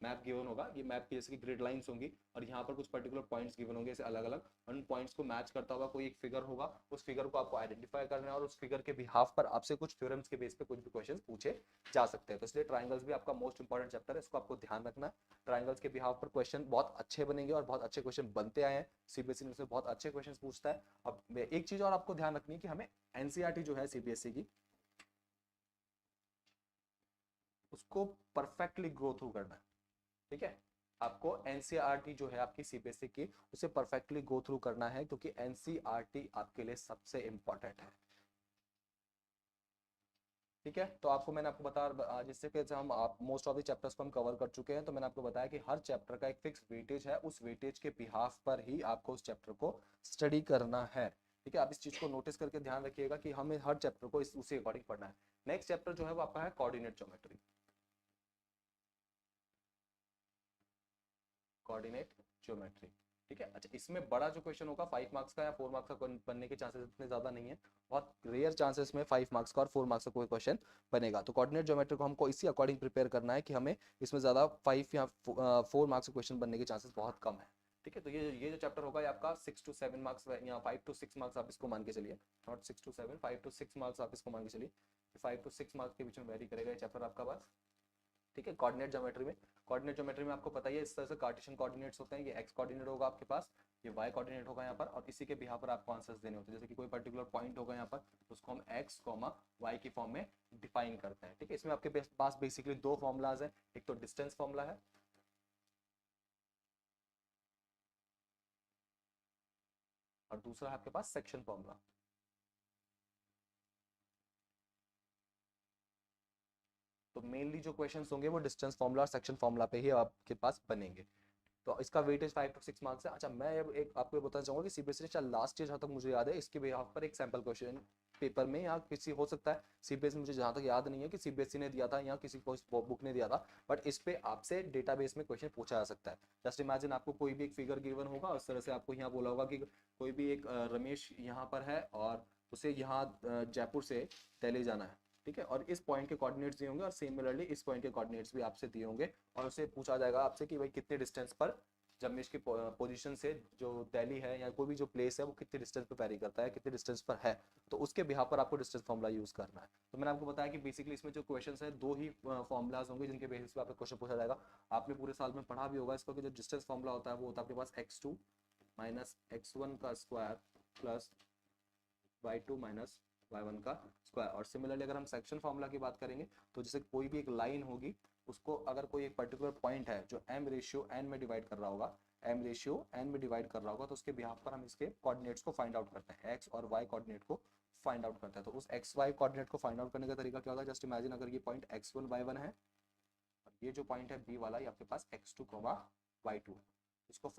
मैप गिवन होगा, ये मैप की जैसे कि ग्रिड लाइंस होंगी और यहाँ पर कुछ पर्टिकुलर पॉइंट्स गिवन होंगे ऐसे अलग अलग, उन पॉइंट्स को मैच करता हुआ कोई एक फिगर होगा, उस फिगर को आपको आइडेंटिफाई करना है और उस फिगर के बिहाफ पर आपसे कुछ थ्योरम्स के बेस पे कुछ भी क्वेश्चंस पूछे जा सकते हैं। तो इसलिए ट्राइंगल्स भी आपका मोस्ट इंपॉर्टेंट चैप्टर है, इसको आपको ध्यान रखना है। ट्राइंगल्स के बिहाफ पर क्वेश्चन बहुत अच्छे बनेंगे और बहुत अच्छे क्वेश्चन बनते आए हैं, सीबीएसई ने बहुत अच्छे क्वेश्चन पूछता है। अब एक चीज और आपको ध्यान रखनी है कि हमें एनसीईआरटी जो है सीबीएसई की, उसको परफेक्टली ग्रो थ्रू करना है। ठीक है, आपको एनसीईआरटी जो है आपकी सीबीएसई की, उसे परफेक्टली गो थ्रू करना है, क्योंकि एनसीईआरटी आपके लिए सबसे इंपॉर्टेंट है। ठीक है, तो आपको मैंने आपको बता, जिससे कि हम आप मोस्ट ऑफ द चैप्टर्स को हम कवर कर चुके हैं, तो मैंने आपको बताया कि हर चैप्टर का एक फिक्स वेटेज है, उस वेटेज के बिहाफ पर ही आपको उस चैप्टर को स्टडी करना है। ठीक है, आप इस चीज को नोटिस करके ध्यान रखिएगा कि हमें हर चैप्टर को उसी अकॉर्डिंग पढ़ना है। नेक्स्ट चैप्टर जो है वो आपका है कोऑर्डिनेट ज्योमेट्री। Coordinate geometry. ठीक है, अच्छा इसमें बड़ा जो क्वेश्चन होगा 5 मार्क्स का या 4 मार्क्स का बनने के चांसेस इतने ज्यादा नहीं है, बहुत रेयर चांसेस में 5 मार्क्स का और 4 मार्क्स का कोई क्वेश्चन बनेगा। तो कोऑर्डिनेट ज्योमेट्री को हमको इसी अकॉर्डिंग प्रिपेयर करना है कि हमें इसमें ज्यादा 5 या 4 मार्क्स के क्वेश्चन बनने के चांसेस बहुत कम है। ठीक है, तो ये जो चैप्टर होगा ये आपका 6 to 7 मार्क्स या 5 to 6 मार्क्स आप इसको मान के चलिए, नॉट 6 to 7, 5 to 6 मार्क्स आप इसको मान के चलिए, 5 to 6 मार्क्स के बीच में वेरी करेगा ये चैप्टर आपका पास। ठीक है, कोऑर्डिनेट ज्योमेट्री में आपको पता ही है इस तरह से कार्टेशियन कोऑर्डिनेट्स होते हैं, ये एक्स कोऑर्डिनेट होगा आपके पास, ये वाई कोऑर्डिनेट होगा यहाँ पर, और इसी के बिहाफ पर आपको आंसर्स देने होते हैं। जैसे कि कोई पर्टिकुलर पॉइंट होगा यहाँ पर, तो उसको हम एक्स कॉमा वाई की फॉर्म में डिफाइन करते हैं। ठीक है, इसमें आपके पास बेसिकली दो फॉर्मुलाज हैं, एक तो डिस्टेंस फॉर्मुला है और दूसरा है आपके पास सेक्शन फॉर्मुला। तो मेनली जो क्वेश्चंस होंगे वो डिस्टेंस फॉर्मुला और सेक्शन फॉर्मुला पे ही आपके पास बनेंगे। तो इसका वेटेज 5 to 6 मार्क्स है। अच्छा, मैं अब एक आपको ये बताना चाहूंगा कि सीबीएसई ने लास्ट ईयर जहाँ तक मुझे याद है इसके बिहाफ पर एक सैंपल क्वेश्चन पेपर में या किसी हो सकता है सीबीएसई, मुझे जहाँ तक याद नहीं है कि सीबीएसई ने दिया था या किसी बुक ने दिया था, बट इस पे आपसे डेटाबेस में क्वेश्चन पूछा जा सकता है। जस्ट इमेजिन आपको कोई भी एक फिगर गिवन होगा, उस तरह से आपको यहाँ बोला होगा कि कोई भी एक रमेश यहाँ पर है और उसे यहाँ जयपुर से दिल्ली जाना है, ठीक है, और इस पॉइंट के कोऑर्डिनेट्स दिए होंगे और सिमिलरली इस पॉइंट के कोऑर्डिनेट्स भी आपसे दिए होंगे और उसे पूछा जाएगा आपसे कि भाई कितने डिस्टेंस पर जमेश की पोजीशन से जो दिल्ली है या कोई भी जो प्लेस है वो कितने डिस्टेंस पर वेरी करता है, कितने डिस्टेंस पर है, तो उसके बिहार पर आपको डिस्टेंस फॉर्मूला यूज करना है। तो मैंने आपको बताया कि बेसिकली इसमें जो क्वेश्चन है दो ही फॉर्मुलाज होंगे जिनके बेसिस पे आपका क्वेश्चन पूछा जाएगा। आपने पूरे साल में पढ़ा भी होगा इसको कि जो डिस्टेंस फॉर्मूला होता है वो होता है आपके पास x2 माइनस x1 का square plus y2 minus y1 का स्क्वायर। और सिमिलरली अगर हम सेक्शन फॉर्मूला की बात करेंगे तो जैसे कोई भी एक लाइन होगी उसको अगर कोई एक पर्टिकुलर पॉइंट है जो m रेशियो n में डिवाइड कर रहा होगा, m रेशियो n में डिवाइड कर रहा होगा, तो उसके बिहाफ पर हम इसके कोऑर्डिनेट्स को फाइंड आउट करते हैं, x और y कोऑर्डिनेट को फाइंड आउट करते हैं। तो उस x y कोऑर्डिनेट को फाइंड आउट करने का तरीका क्या होगा, जस्ट इमेजिन अगर ये पॉइंट x1 y1 है और ये जो पॉइंट है b वाला ये आपके पास x2 y2, इसको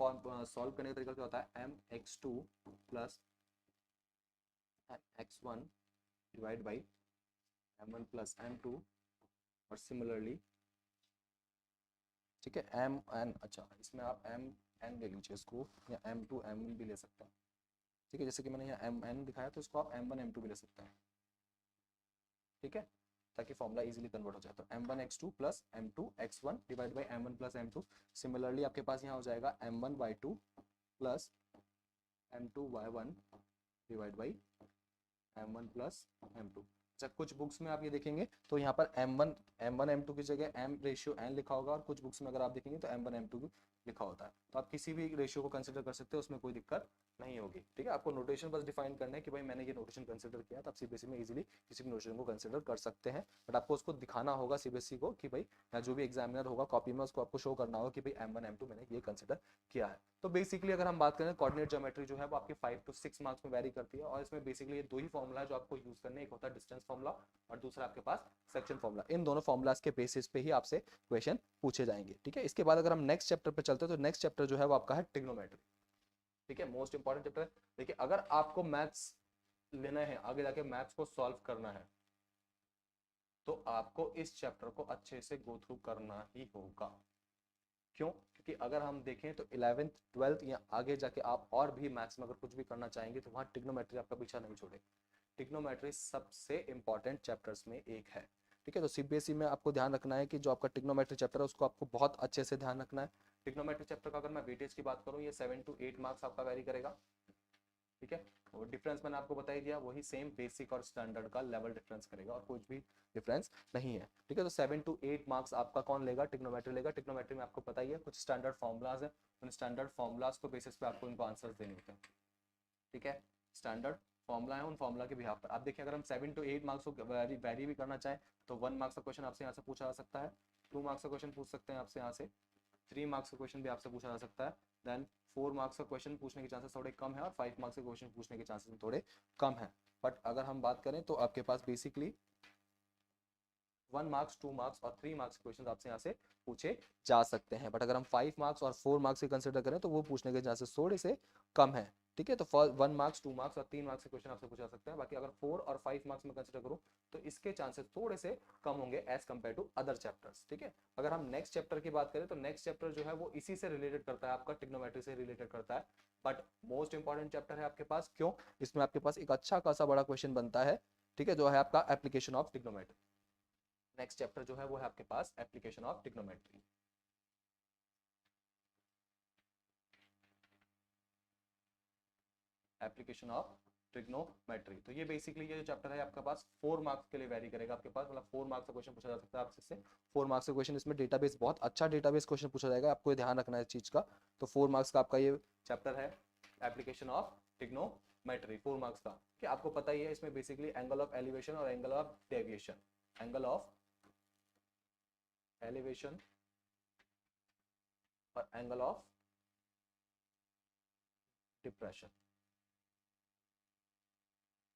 सॉल्व करने का तरीका क्या होता है, m x2 plus x1 divide by m1 plus m2 और सिमिलरली, ठीक है, एम एन, अच्छा इसमें आप एम एन ले लीजिए इसको या m2 m1 भी ले सकते हैं, ठीक है, जैसे कि मैंने यहाँ एम एन दिखाया तो इसको आप m1 m2 भी ले सकते हैं, ठीक है, ताकि फॉर्मूला इजीली कन्वर्ट हो जाए। तो m1 x2 plus m2 x1 divide by m1 plus m2, similarly आपके पास यहाँ हो जाएगा m1 y2 plus m2 y1 divide by m1 plus m2। अच्छा, कुछ बुक्स में आप ये देखेंगे तो यहाँ पर m1 m2 की जगह m रेशियो n लिखा होगा और कुछ बुक्स में अगर आप देखेंगे तो m1 m2 लिखा होता है। तो आप किसी भी रेशियो को कंसिडर कर सकते हो, उसमें कोई दिक्कत नहीं होगी, ठीक है। आपको नोटेशन बस डिफाइन करना है कि भाई मैंने ये नोटेशन कंसिडर किया, तो आप सीबीएसई में इजीली किसी भी नोटेशन को कंसिडर कर सकते हैं, बट आपको उसको दिखाना होगा सीबीएसई को कि भाई या जो भी एग्जामिनर होगा कॉपी में उसको आपको शो करना होगा कि भाई m1 m2 मैंने ये कंसिडर किया है। तो बेसिकली अगर हम बात करें कोऑर्डिनेट ज्योमेट्री जो है वो आपके 5 to 6 मार्क्स में वेरी करती है और इसमें बेसिकली ये दो ही फॉर्मुला है जो आपको यूज करने हैं, एक होता है डिस्टेंस फॉर्मुला और दूसरा आपके पास सेक्शन फॉर्मुला। इन दोनों फॉर्मुलाज के बेसिस पे ही आपसे क्वेश्चन पूछे जाएंगे, ठीक है। इसके बाद अगर हम नेक्स्ट चैप्टर पे चलते हैं तो नेक्स्ट चैप्टर जो है वो आपका है ट्रिग्नोमेट्री, ठीक है, मोस्ट इंपॉर्टेंट चैप्टर है। देखिए अगर आपको मैथ्स लेना है, आगे जाके मैथ्स को सॉल्व करना है, तो आपको इस चैप्टर को अच्छे से गो थ्रू करना ही होगा। क्यों? क्योंकि अगर हम देखें तो 11th 12th या आगे जाके आप और भी मैथ्स में अगर कुछ भी करना चाहेंगे तो वहाँ ट्रिग्नोमेट्री आपका पीछा नहीं छोड़ेगी। ट्रिग्नोमेट्री सबसे इंपॉर्टेंट चैप्टर्स में एक है, ठीक है। तो सीबीएसई में आपको ध्यान रखना है कि जो आपका ट्रिग्नोमेट्री चैप्टर है उसको आपको बहुत अच्छे से ध्यान रखना है। ट्रिग्नोमेट्री चैप्टर का अगर मैं वेटेज की बात करूँ, ये 7 to 8 मार्क्स आपका वेरी करेगा, ठीक है। और डिफरेंस मैंने आपको बता ही दिया, वही सेम बेसिक और स्टैंडर्ड का लेवल डिफरेंस करेगा और कुछ भी डिफरेंस नहीं है, ठीक है। तो 7 to 8 मार्क्स आपका कौन लेगा, ट्रिग्नोमेट्री लेगा। ट्रिग्नोमेट्री में आपको पता ही है कुछ स्टैंडर्ड फॉर्मुलाज है, उन स्टैंडर्ड फॉर्मुलाज को बेसिस पे आपको इनको आंसर्स देने होते हैं, ठीक है। स्टैंडर्ड फॉर्मुला है, उन फॉर्मुला के बिहाफ पर आप देखिए अगर हम 7 to 8 मार्क्स को वैरी भी करना चाहें तो 1 मार्क्स का क्वेश्चन आपसे यहाँ से पूछा जा सकता है, 2 मार्क्स का क्वेश्चन पूछ सकते हैं आपसे यहाँ से, 3 मार्क्स का क्वेश्चन भी आपसे पूछा जा सकता है, देन 4 मार्क्स का क्वेश्चन पूछने के चांसेस थोड़े कम है और 5 मार्क्स के क्वेश्चन पूछने के चांसेस थोड़े कम है। बट अगर हम बात करें तो आपके पास बेसिकली 1 मार्क्स 2 मार्क्स और 3 मार्क्स के क्वेश्चन आपसे यहाँ से पूछे जा सकते हैं। बट अगर हम 5 मार्क्स और 4 मार्क्स के कंसिडर करें तो वो पूछने के चांसेस थोड़े से कम है, ठीक है। तो 1 मार्क्स 2 मार्क्स और 3 मार्क्स के क्वेश्चन आपसे पूछा जा सकते हैं। बाकी अगर 4 और 5 मार्क्स में कंसिडर करूँ तो इसके चांसेस थोड़े से कम होंगे as compare to other chapters, ठीक है। अगर हम नेक्स्ट चैप्टर की बात करें तो नेक्स्ट चैप्टर जो है वो इसी से रिलेटेड करता है, आपका ट्रिग्नोमेट्री से रिलेटेड करता है, बट मोस्ट इंपॉर्टेंट चैप्टर है आपके पास। क्यों? इसमें आपके पास एक अच्छा खासा बड़ा क्वेश्चन बनता है, ठीक है, जो है आपका application of trigonometry. Next chapter जो है वो है आपके पास application of trigonometry. Application of trigonometry, तो ये बेसिकली ये जो चैप्टर है आपके पास 4 मार्क्स के लिए वेरी करेगा आपके पास, मतलब 4 मार्क्स का क्वेश्चन पूछा जा सकता है आपसे, 4 मार्क्स का क्वेश्चन। इसमें डेटाबेस बहुत अच्छा डेटाबेस क्वेश्चन पूछा जाएगा, आपको ध्यान रखना है इस चीज का। तो 4 मार्क्स का आपका ये चैप्टर है एप्लीकेशन ऑफ ट्रिग्नोमेट्री, 4 मार्क्स का, कि आपको पता ही है इसमें बेसिकली एंगल ऑफ एलिवेशन और angle of deviation, angle of elevation और एंगल ऑफ डिप्रेशन।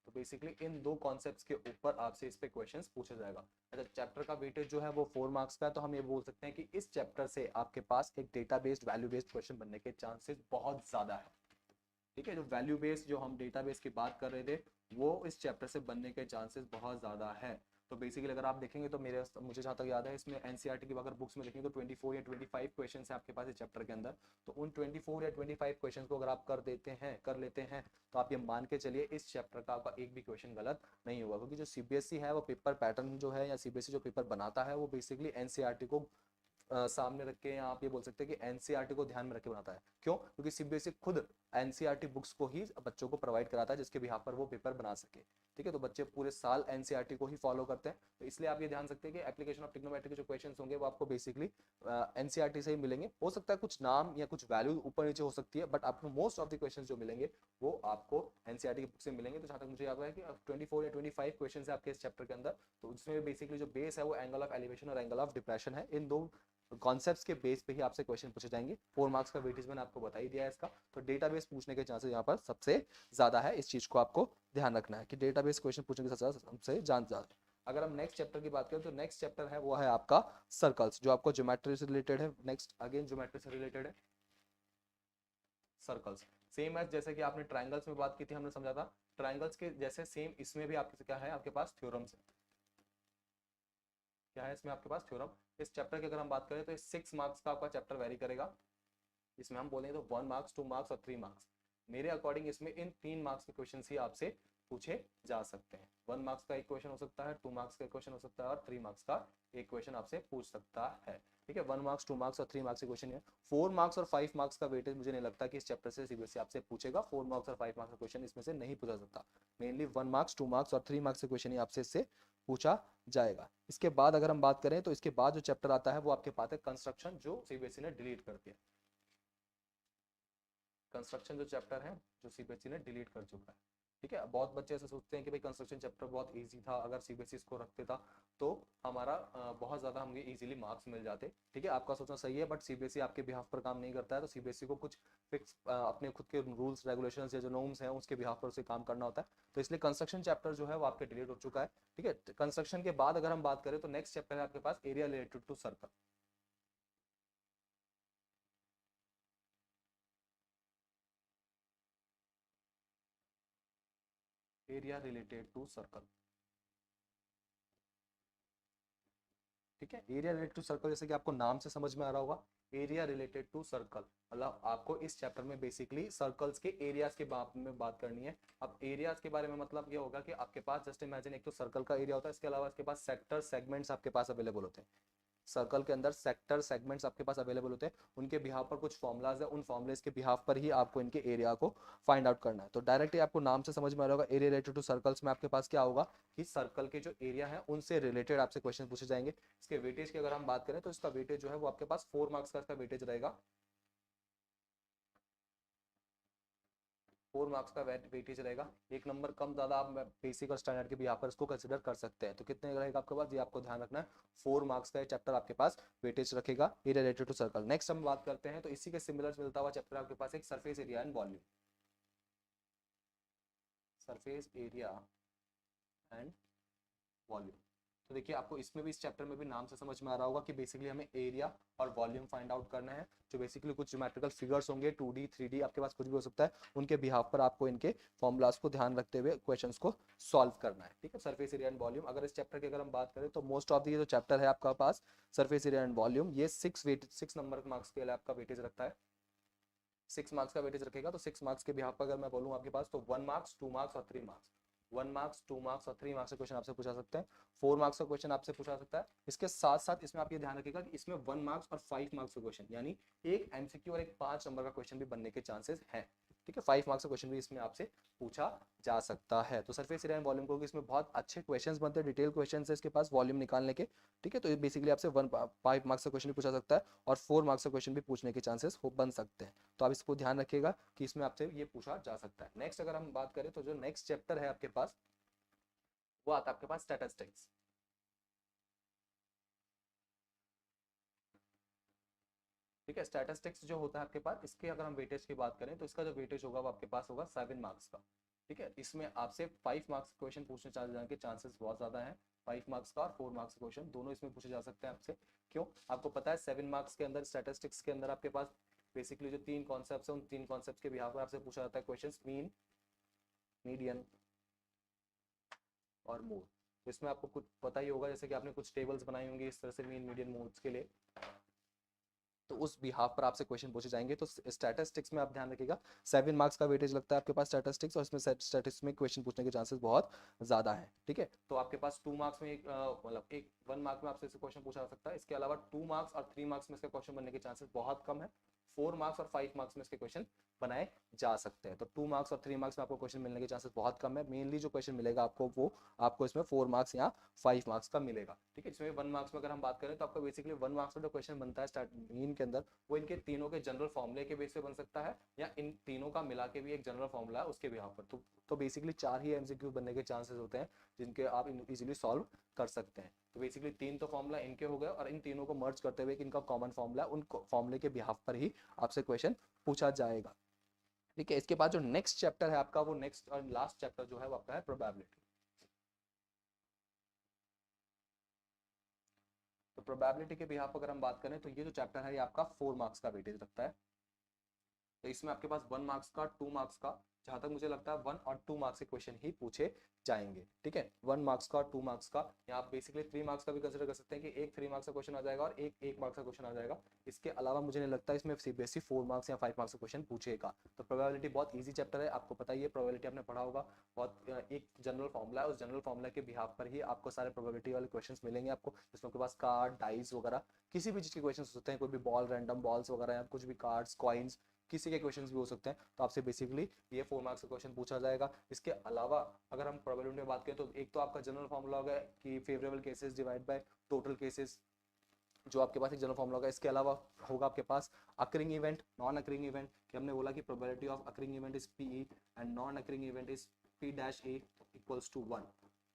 तो बेसिकली इन दो कॉन्सेप्ट्स के ऊपर आपसे इस पे क्वेश्चंस पूछा जाएगा। अच्छा, चैप्टर का वेटेज जो है वो 4 मार्क्स का है, तो हम ये बोल सकते हैं कि इस चैप्टर से आपके पास एक data based value based question बनने के चांसेस बहुत ज्यादा है। ठीक है, जो वैल्यू बेस्ड जो हम डेटा बेस की बात कर रहे थे वो इस चैप्टर से बनने के चांसेस बहुत ज़्यादा है। तो बेसिकली अगर आप देखेंगे तो मुझे जहाँ तक याद है इसमें एनसीईआरटी की अगर बुक्स में देखेंगे तो 24 या 25 क्वेश्चन है आपके पास इस चैप्टर के अंदर। तो उन 24 या 25 क्वेश्चन को अगर आप कर लेते हैं तो आप ये मान के चलिए इस चैप्टर का आपका एक भी क्वेश्चन गलत नहीं होगा, क्योंकि जो सीबीएसई है वो पेपर पैटर्न जो है या सीबीएसई जो पेपर बनाता है वो बेसिकली एनसीईआरटी को सामने रख के, या आप ये बोल सकते हैं कि एनसीईआरटी को ध्यान में रख के बनाता है। क्यों? क्योंकि सीबीएसई खुद एनसीईआरटी बुक्स को ही बच्चों को प्रोवाइड कराता है जिसके बिहाफ पर वो पेपर बना सके। ठीक है, तो बच्चे पूरे साल एनसीईआरटी को ही फॉलो करते हैं, तो इसलिए आप ये ध्यान सकते हैं कि एप्लीकेशन ऑफ ट्रिग्नोमेट्री के जो क्वेश्चंस होंगे वो आपको बेसिकली एनसीईआरटी से ही मिलेंगे। हो सकता है कुछ नाम या कुछ वैल्यू ऊपर नीचे हो सकती है, बट आपको मोस्ट ऑफ द क्वेश्चंस जो मिलेंगे वो आपको एनसीईआरटी की बुक से मिलेंगे। तो जहाँ तक मुझे याद है कि 24 या 25 क्वेश्चन है आपके इस चैप्टर के अंदर, तो उसमें बेसिकली जो बेस है वो एंगल ऑफ एलिवेशन और एंगल ऑफ डिप्रेशन है। इन दो कॉन्सेप्ट्स के बेस पे ही आपसे क्वेश्चन पूछे जाएंगे। 4 मार्क्स का वेटेज मैंने आपको बता ही दिया है इसका, तो डेटाबेस पूछने के चांसेस यहाँ पर सबसे ज्यादा है। इस चीज को आपको ध्यान रखना है कि डेटाबेस क्वेश्चन पूछने के सबसे ज्यादा। अगर हम नेक्स्ट चैप्टर की बात करें तो नेक्स्ट चैप्टर है वो है आपका सर्कल्स, जो आपको ज्योमेट्री से रिलेटेड है। नेक्स्ट अगेन ज्योमेट्री से रिलेटेड है सर्कल्स। सेम है जैसे कि आपने ट्राइंगल्स में बात की थी, हमने समझा था ट्राइंगल्स के जैसे सेम इसमें भी आपके क्या है, आपके पास थ्योरम्स है। क्या है इसमें आपके पास? थ्योरम। इस चैप्टर की अगर हम बात करें तो 6 मार्क्स का आपका चैप्टर वेरी करेगा। इसमें हम बोलेंगे तो 1 मार्क्स, 2 मार्क्स और 3 मार्क्स। मेरे अकॉर्डिंग इसमें इन 3 मार्क्स के क्वेश्चन ही आपसे पूछे जा सकते हैं। 1 मार्क्स का एक क्वेश्चन हो सकता है, 2 मार्क्स का क्वेश्चन हो सकता है और 3 मार्क्स का एक क्वेश्चन आपसे पूछ सकता है। ठीक है, 1 मार्क्स, 2 मार्क्स और 3 मार्क्स के क्वेश्चन है। 4 मार्क्स और 5 मार्क्स का वेटेज मुझे नहीं लगता कि इस चैप्टर से सीबीएसई आपसे पूछेगा। 4 मार्क्स और 5 मार्क्स का क्वेश्चन इसमें से नहीं पूछा सकता। मेनली 1 मार्क्स, 2 मार्क्स और 3 मार्क्स के क्वेश्चन ही आपसे इससे पूछा जाएगा। इसके बाद अगर हम बात करें तो इसके बाद जो चैप्टर आता है वो आपके पास है कंस्ट्रक्शन, जो सीबीएसई ने डिलीट कर दिया। कंस्ट्रक्शन जो चैप्टर है जो सीबीएसई ने डिलीट कर चुका है। ठीक है, बहुत बच्चे ऐसे सोचते हैं कि भाई कंस्ट्रक्शन चैप्टर बहुत इजी था, अगर सीबीएसई इसको रखते था तो हमारा बहुत ज्यादा हमें इजीली मार्क्स मिल जाते। ठीक है, आपका सोचना सही है, बट सीबीएसई आपके बिहाफ पर काम नहीं करता है। तो सीबीएसई को कुछ फिक्स अपने खुद के रूल्स रेगुलेशंस या जो नॉर्म्स हैं उसके बिहाफ पर उसे काम करना होता है। तो इसलिए कंस्ट्रक्शन चैप्टर जो है वो आपके डिलीट हो चुका है। ठीक है, कंस्ट्रक्शन के बाद अगर हम बात करें तो नेक्स्ट चैप्टर है आपके पास area related to circle. Area related to circle. ठीक है, एरिया रिलेटेड टू सर्कल जैसे कि आपको नाम से समझ में आ रहा होगा, एरिया रिलेटेड टू सर्कल मतलब आपको इस चैप्टर में बेसिकली सर्कल्स के एरियाज के बारे में बात करनी है। अब एरियाज के बारे में मतलब ये होगा कि आपके पास जस्ट इमेजिन एक तो सर्कल का एरिया होता है, इसके अलावा इसके पास सेक्टर सेगमेंट्स आपके पास अवेलेबल होते हैं। सर्कल के अंदर सेक्टर सेगमेंट्स आपके पास अवेलेबल होते हैं, उनके बिहाफ पर कुछ फॉर्मुलाज है, उन फॉर्मुलेज के बिहाफ पर ही आपको इनके एरिया को फाइंड आउट करना है। तो डायरेक्टली आपको नाम से समझ में आ रहा होगा एरिया रिलेटेड टू सर्कल्स में आपके पास क्या होगा कि सर्कल के जो एरिया है उनसे रिलेटेड आपसे क्वेश्चन पूछे जाएंगे। इसके वेटेज की अगर हम बात करें तो इसका वेटेज जो है वो आपके पास 4 मार्क्स का इसका वेटेज रहेगा। 4 मार्क्स का वेटेज रहेगा। एक नंबर कम ज्यादा आप बेसिक और स्टैंडर्ड के भी यहाँ पर इसको कंसिडर कर सकते हैं। तो कितने रहेगा आपके पास, ये आपको ध्यान रखना है। 4 मार्क्स का चैप्टर आपके पास वेटेज रखेगा area related to circle. Next हम बात करते हैं तो इसी के सिमिलर मिलता हुआ चैप्टर आपके पास एक surface area and volume. Surface area and volume. तो देखिए आपको इसमें भी इस चैप्टर में भी नाम से समझ में आ रहा होगा कि बेसिकली हमें एरिया और वॉल्यूम फाइंड आउट करना है। जो बेसिकली कुछ ज्योमेट्रिकल फिगर्स होंगे 2D 3D आपके पास कुछ भी हो सकता है, उनके बिहाफ पर आपको इनके फॉर्मुलाज को ध्यान रखते हुए क्वेश्चंस को सॉल्व करना है। ठीक है, सरफेस एरिया एंड वॉल्यूम अगर इस चैप्टर की अगर हम बात करें तो मोस्ट ऑफ द जो चैप्टर है आपका पास सरफेस एरिया एंड वॉल्यूम, ये 6 नंबर मार्क्स के लिए आपका वेटेज रखता है। 6 मार्क्स का वेटेज रखेगा। तो 6 मार्क्स के बिहाफ पर अगर मैं बोलूँ आपके पास तो 1 मार्क्स, 2 मार्क्स और 3 मार्क्स। 1 मार्क्स, 2 मार्क्स और 3 मार्क्स का क्वेश्चन आपसे पूछा सकते हैं। 4 मार्क्स का क्वेश्चन आपसे पूछा सकता है। इसके साथ साथ इसमें आप ये ध्यान रखिएगा कि इसमें 1 मार्क्स और 5 मार्क्स का क्वेश्चन, यानी एक एमसीक्यू और एक 5 नंबर का क्वेश्चन भी बनने के चांसेस हैं। ठीक है, 5 मार्क्स का क्वेश्चन भी इसमें आपसे पूछा जा सकता है। तो सरफेस एरिया एंड वॉल्यूम को इसमें बहुत अच्छे क्वेश्चंस बनते हैं, डिटेल क्वेश्चंस है इसके पास वॉल्यूम निकालने के। ठीक है, तो ये बेसिकली आपसे 5 मार्क्स का क्वेश्चन भी पूछा सकता है और 4 मार्क्स का क्वेश्चन भी पूछने के चांसेस हो बन सकते हैं। तो आप इसको ध्यान रखिएगा कि इसमें आपसे ये पूछा जा सकता है। नेक्स्ट अगर हम बात करें तो जो नेक्स्ट चैप्टर है आपके पास वो आता है आपके पास स्टैटिस्टिक्स। ठीक है, स्टैटिस्टिक्स जो होता है आपके पास, इसके अगर हम वेटेज की बात करें तो इसका जो वेटेज होगा वो आपके पास होगा 7 मार्क्स का। ठीक है, इसमें आपसे 5 मार्क्स क्वेश्चन पूछने जाने के चांसेस बहुत ज्यादा हैं। 5 मार्क्स का और 4 मार्क्स क्वेश्चन दोनों इसमें पूछे जा सकते हैं आपसे। क्यों? आपको पता है 7 मार्क्स के अंदर स्टैटिस्टिक्स के अंदर आपके पास बेसिकली जो 3 कॉन्सेप्ट्स हैं उन 3 कॉन्सेप्ट्स के बिहाफ पर आपसे पूछा जाता है क्वेश्चन, मीन, मीडियन और मोड। तो इसमें आपको कुछ पता ही होगा, जैसे कि आपने कुछ टेबल्स बनाई होंगी इस तरह से मीन मीडियन मोड्स के लिए, तो उस बिहाफ पर आपसे क्वेश्चन पूछे जाएंगे। तो स्टैटिस्टिक्स में आप ध्यान रखिएगा 7 मार्क्स का वेटेज लगता है आपके पास स्टैटिस्टिक्स, और इसमें स्टैटिस्टिक्स में क्वेश्चन पूछने के चांसेस बहुत ज्यादा हैं। ठीक है, तो आपके पास 2 मार्क्स में मतलब एक 1 मार्क में आपसे क्वेश्चन पूछा जा सकता है। इसके अलावा 2 मार्क्स और 3 मार्क्स में इसका क्वेश्चन बनने के चांसेस बहुत कम है। 4 मार्क्स और 5 मार्क्स में इसके क्वेश्चन बनाए जा सकते हैं। तो 2 मार्क्स और 3 मार्क्स में आपको क्वेश्चन मिलने के चांसेस बहुत कम है। मेनली जो क्वेश्चन मिलेगा आपको वो आपको इसमें 4 मार्क्स या 5 मार्क्स का मिलेगा। ठीक है, इसमें 1 मार्क्स में अगर हम बात करें तो आपका बेसिकली 1 मार्क्स में जो क्वेश्चन बनता है स्टार्ट मीन के अंदर, वो इनके तीनों के जनरल फॉर्मूले के बेस पे बन सकता है, या इन तीनों का मिला के भी एक जनरल फॉर्मूला है उसके बिहाफ पर। तो बेसिकली 4 ही एमसीक्यू बनने के चांसेस होते हैं जिनके आप इजीली सॉल्व कर सकते हैं। तो बेसिकली 3 तो फॉर्मूला इनके हो गए, और इन तीनों को मर्ज करते हुए इनका कॉमन फॉर्मूला, उन फॉर्मूले के बिहाफ पर ही आपसे क्वेश्चन पूछा जाएगा। ठीक है, इसके बाद जो नेक्स्ट चैप्टर है आपका, वो नेक्स्ट और लास्ट चैप्टर जो है वो आपका है प्रोबेबिलिटी। तो प्रोबेबिलिटी के बिहाफ अगर हम बात करें तो ये जो चैप्टर है ये आपका 4 मार्क्स का वेटेज रखता है। तो इसमें आपके पास 1 मार्क्स का, 2 मार्क्स का, जहां तक मुझे लगता है 1 और 2 मार्क्स के क्वेश्चन ही पूछे जाएंगे। ठीक है, 1 मार्क्स का और 2 मार्क्स का, या आप बेसिकली 3 मार्क्स का भी कंसिडर कर सकते हैं कि एक 3 मार्क्स का क्वेश्चन आ जाएगा और एक 1 मार्क्स का क्वेश्चन आ जाएगा। इसके अलावा मुझे नहीं लगता इसमें सीबीएसई 4 मार्क्स या 5 मार्क्स का क्वेश्चन पूछेगा। तो प्रोबेबिलिटी बहुत ईजी चैप्टर है, आपको पता ही है, प्रोबेबिलिटी आपने पढ़ा होगा। बहुत एक जनरल फॉर्मूला है, उस जनरल फॉर्मूला के बिहाफ पर ही आपको सारे प्रोबेबिलिटी वाले क्वेश्चंस मिलेंगे आपको, जिसमें आपके पास कार्ड, डाइस वगैरह किसी भी चीज के क्वेश्चन हो सकते हैं, कोई भी बॉल, रैंडम बॉल्स वगैरह, या कुछ भी कार्ड्स, कॉइन्स, किसी के क्वेश्चंस भी हो सकते हैं। तो आपसे बेसिकली ये 4 मार्क्स का क्वेश्चन पूछा जाएगा। इसके अलावा अगर हम प्रोबेबिलिटी में बात करें तो एक तो आपका जनरल फॉर्मूला होगा कि favourable cases divide by total cases, जो आपके पास एक जनरल फॉर्मूला होगा। इसके अलावा होगा आपके पास occurring event, non occurring event, कि हमने बोला कि probability of occurring event is P and non occurring event is P dash a equals to 1।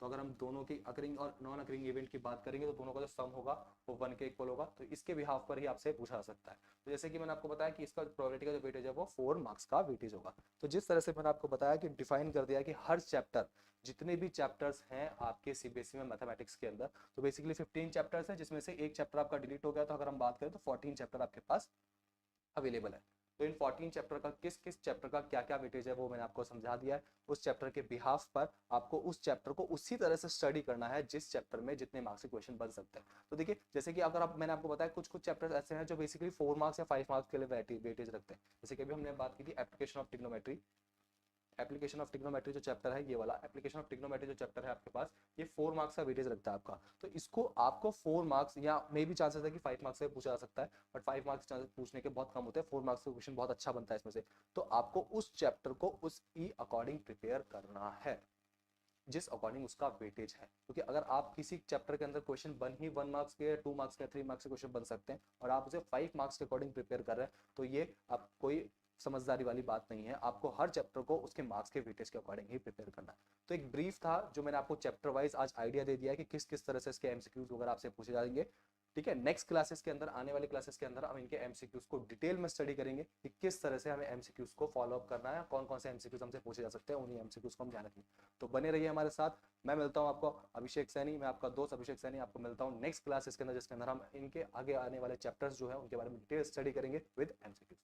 तो अगर हम दोनों की अकरिंग और नॉन अकरिंग इवेंट की बात करेंगे तो दोनों का जो सम होगा वो 1 के इक्वल होगा। तो इसके बिहाफ पर ही आपसे पूछा जा सकता है। तो जैसे कि मैंने आपको बताया कि इसका प्रोबेबिलिटी का जो वेटेज है वो 4 मार्क्स का वेटेज होगा। तो जिस तरह से मैंने आपको बताया कि डिफाइन कर दिया कि हर चैप्टर, जितने भी चैप्टर्स हैं आपके सीबीएसई में मैथमेटिक्स के अंदर, तो बेसिकली 15 चैप्टर्स हैं, जिसमें से एक चैप्टर आपका डिलीट हो गया। तो अगर हम बात करें तो 14 चैप्टर आपके पास अवेलेबल है। तो इन 14 चैप्टर का किस किस चैप्टर का क्या क्या वेटेज है वो मैंने आपको समझा दिया है। उस चैप्टर के बिहाफ पर आपको उस चैप्टर को उसी तरह से स्टडी करना है जिस चैप्टर में जितने मार्क्स के क्वेश्चन बन सकते हैं। तो देखिए, जैसे कि अगर आप, मैंने आपको बताया कुछ कुछ चैप्टर्स ऐसे हैं जो बेसिकली 4 मार्क्स या 5 मार्क्स के लिए वेटेज रखते हैं। जैसे कि अभी हमने बात की थी application of trigonometry. Application of trigonometry जो चैप्टर है, ये वाला एप्लीकेशन ऑफ ट्रिग्नोमेट्री जो चैप्टर है आपके पास, ये 4 मार्क्स का वेटेज रखता है आपका। तो इसको आपको 4 मार्क्स या मे भी चांसेस है कि 5 मार्क्स से पूछा जा सकता है, बट 5 मार्क्स चांसेस पूछने के बहुत कम होते हैं। 4 मार्क्स का क्वेश्चन बहुत अच्छा बनता है इसमें से। तो आपको उस चैप्टर को उसकी अकॉर्डिंग प्रिपेयर करना है जिस अकॉर्डिंग उसका वेटेज है। क्योंकि अगर आप किसी चैप्टर के अंदर क्वेश्चन बन ही 1 मार्क्स के, 2 मार्क्स के, 3 मार्क्स के क्वेश्चन बन सकते हैं, और आप उसे 5 मार्क्स के अकॉर्डिंग प्रिपेयर कर रहे हैं, तो ये आप कोई समझदारी वाली बात नहीं है। आपको हर चैप्टर को उसके मार्क्स के वेटेज के अकॉर्डिंग ही प्रिपेयर करना है। तो एक ब्रीफ था जो मैंने आपको चैप्टर वाइज आज आइडिया दे दिया है कि किस किस तरह से इसके एमसीक्यूज वगैरह आपसे पूछे जाएंगे। ठीक है, नेक्स्ट क्लासेस के अंदर, आने वाले क्लासेस के अंदर हम इनके एमसीक्यूज को डिटेल में स्टडी करेंगे कि किस तरह से हमें एमसीक्यूज को फॉलो अप करना है, कौन कौन से एमसीक्यूज हमसे पूछे जा सकते हैं, उन्हीं एमसीक्यूज को हम ध्यान रखेंगे। तो बने रहिए हमारे साथ। मैं मिलता हूं आपको, अभिषेक सैनी, मैं आपका दोस्त अभिषेक सैनी, आपको मिलता हूं नेक्स्ट क्लासेस के अंदर, जिसके अंदर हम इनके आगे आने वाले चैप्टर्स जो है उनके बारे में डिटेल स्टडी करेंगे विद एमसीक्यूज।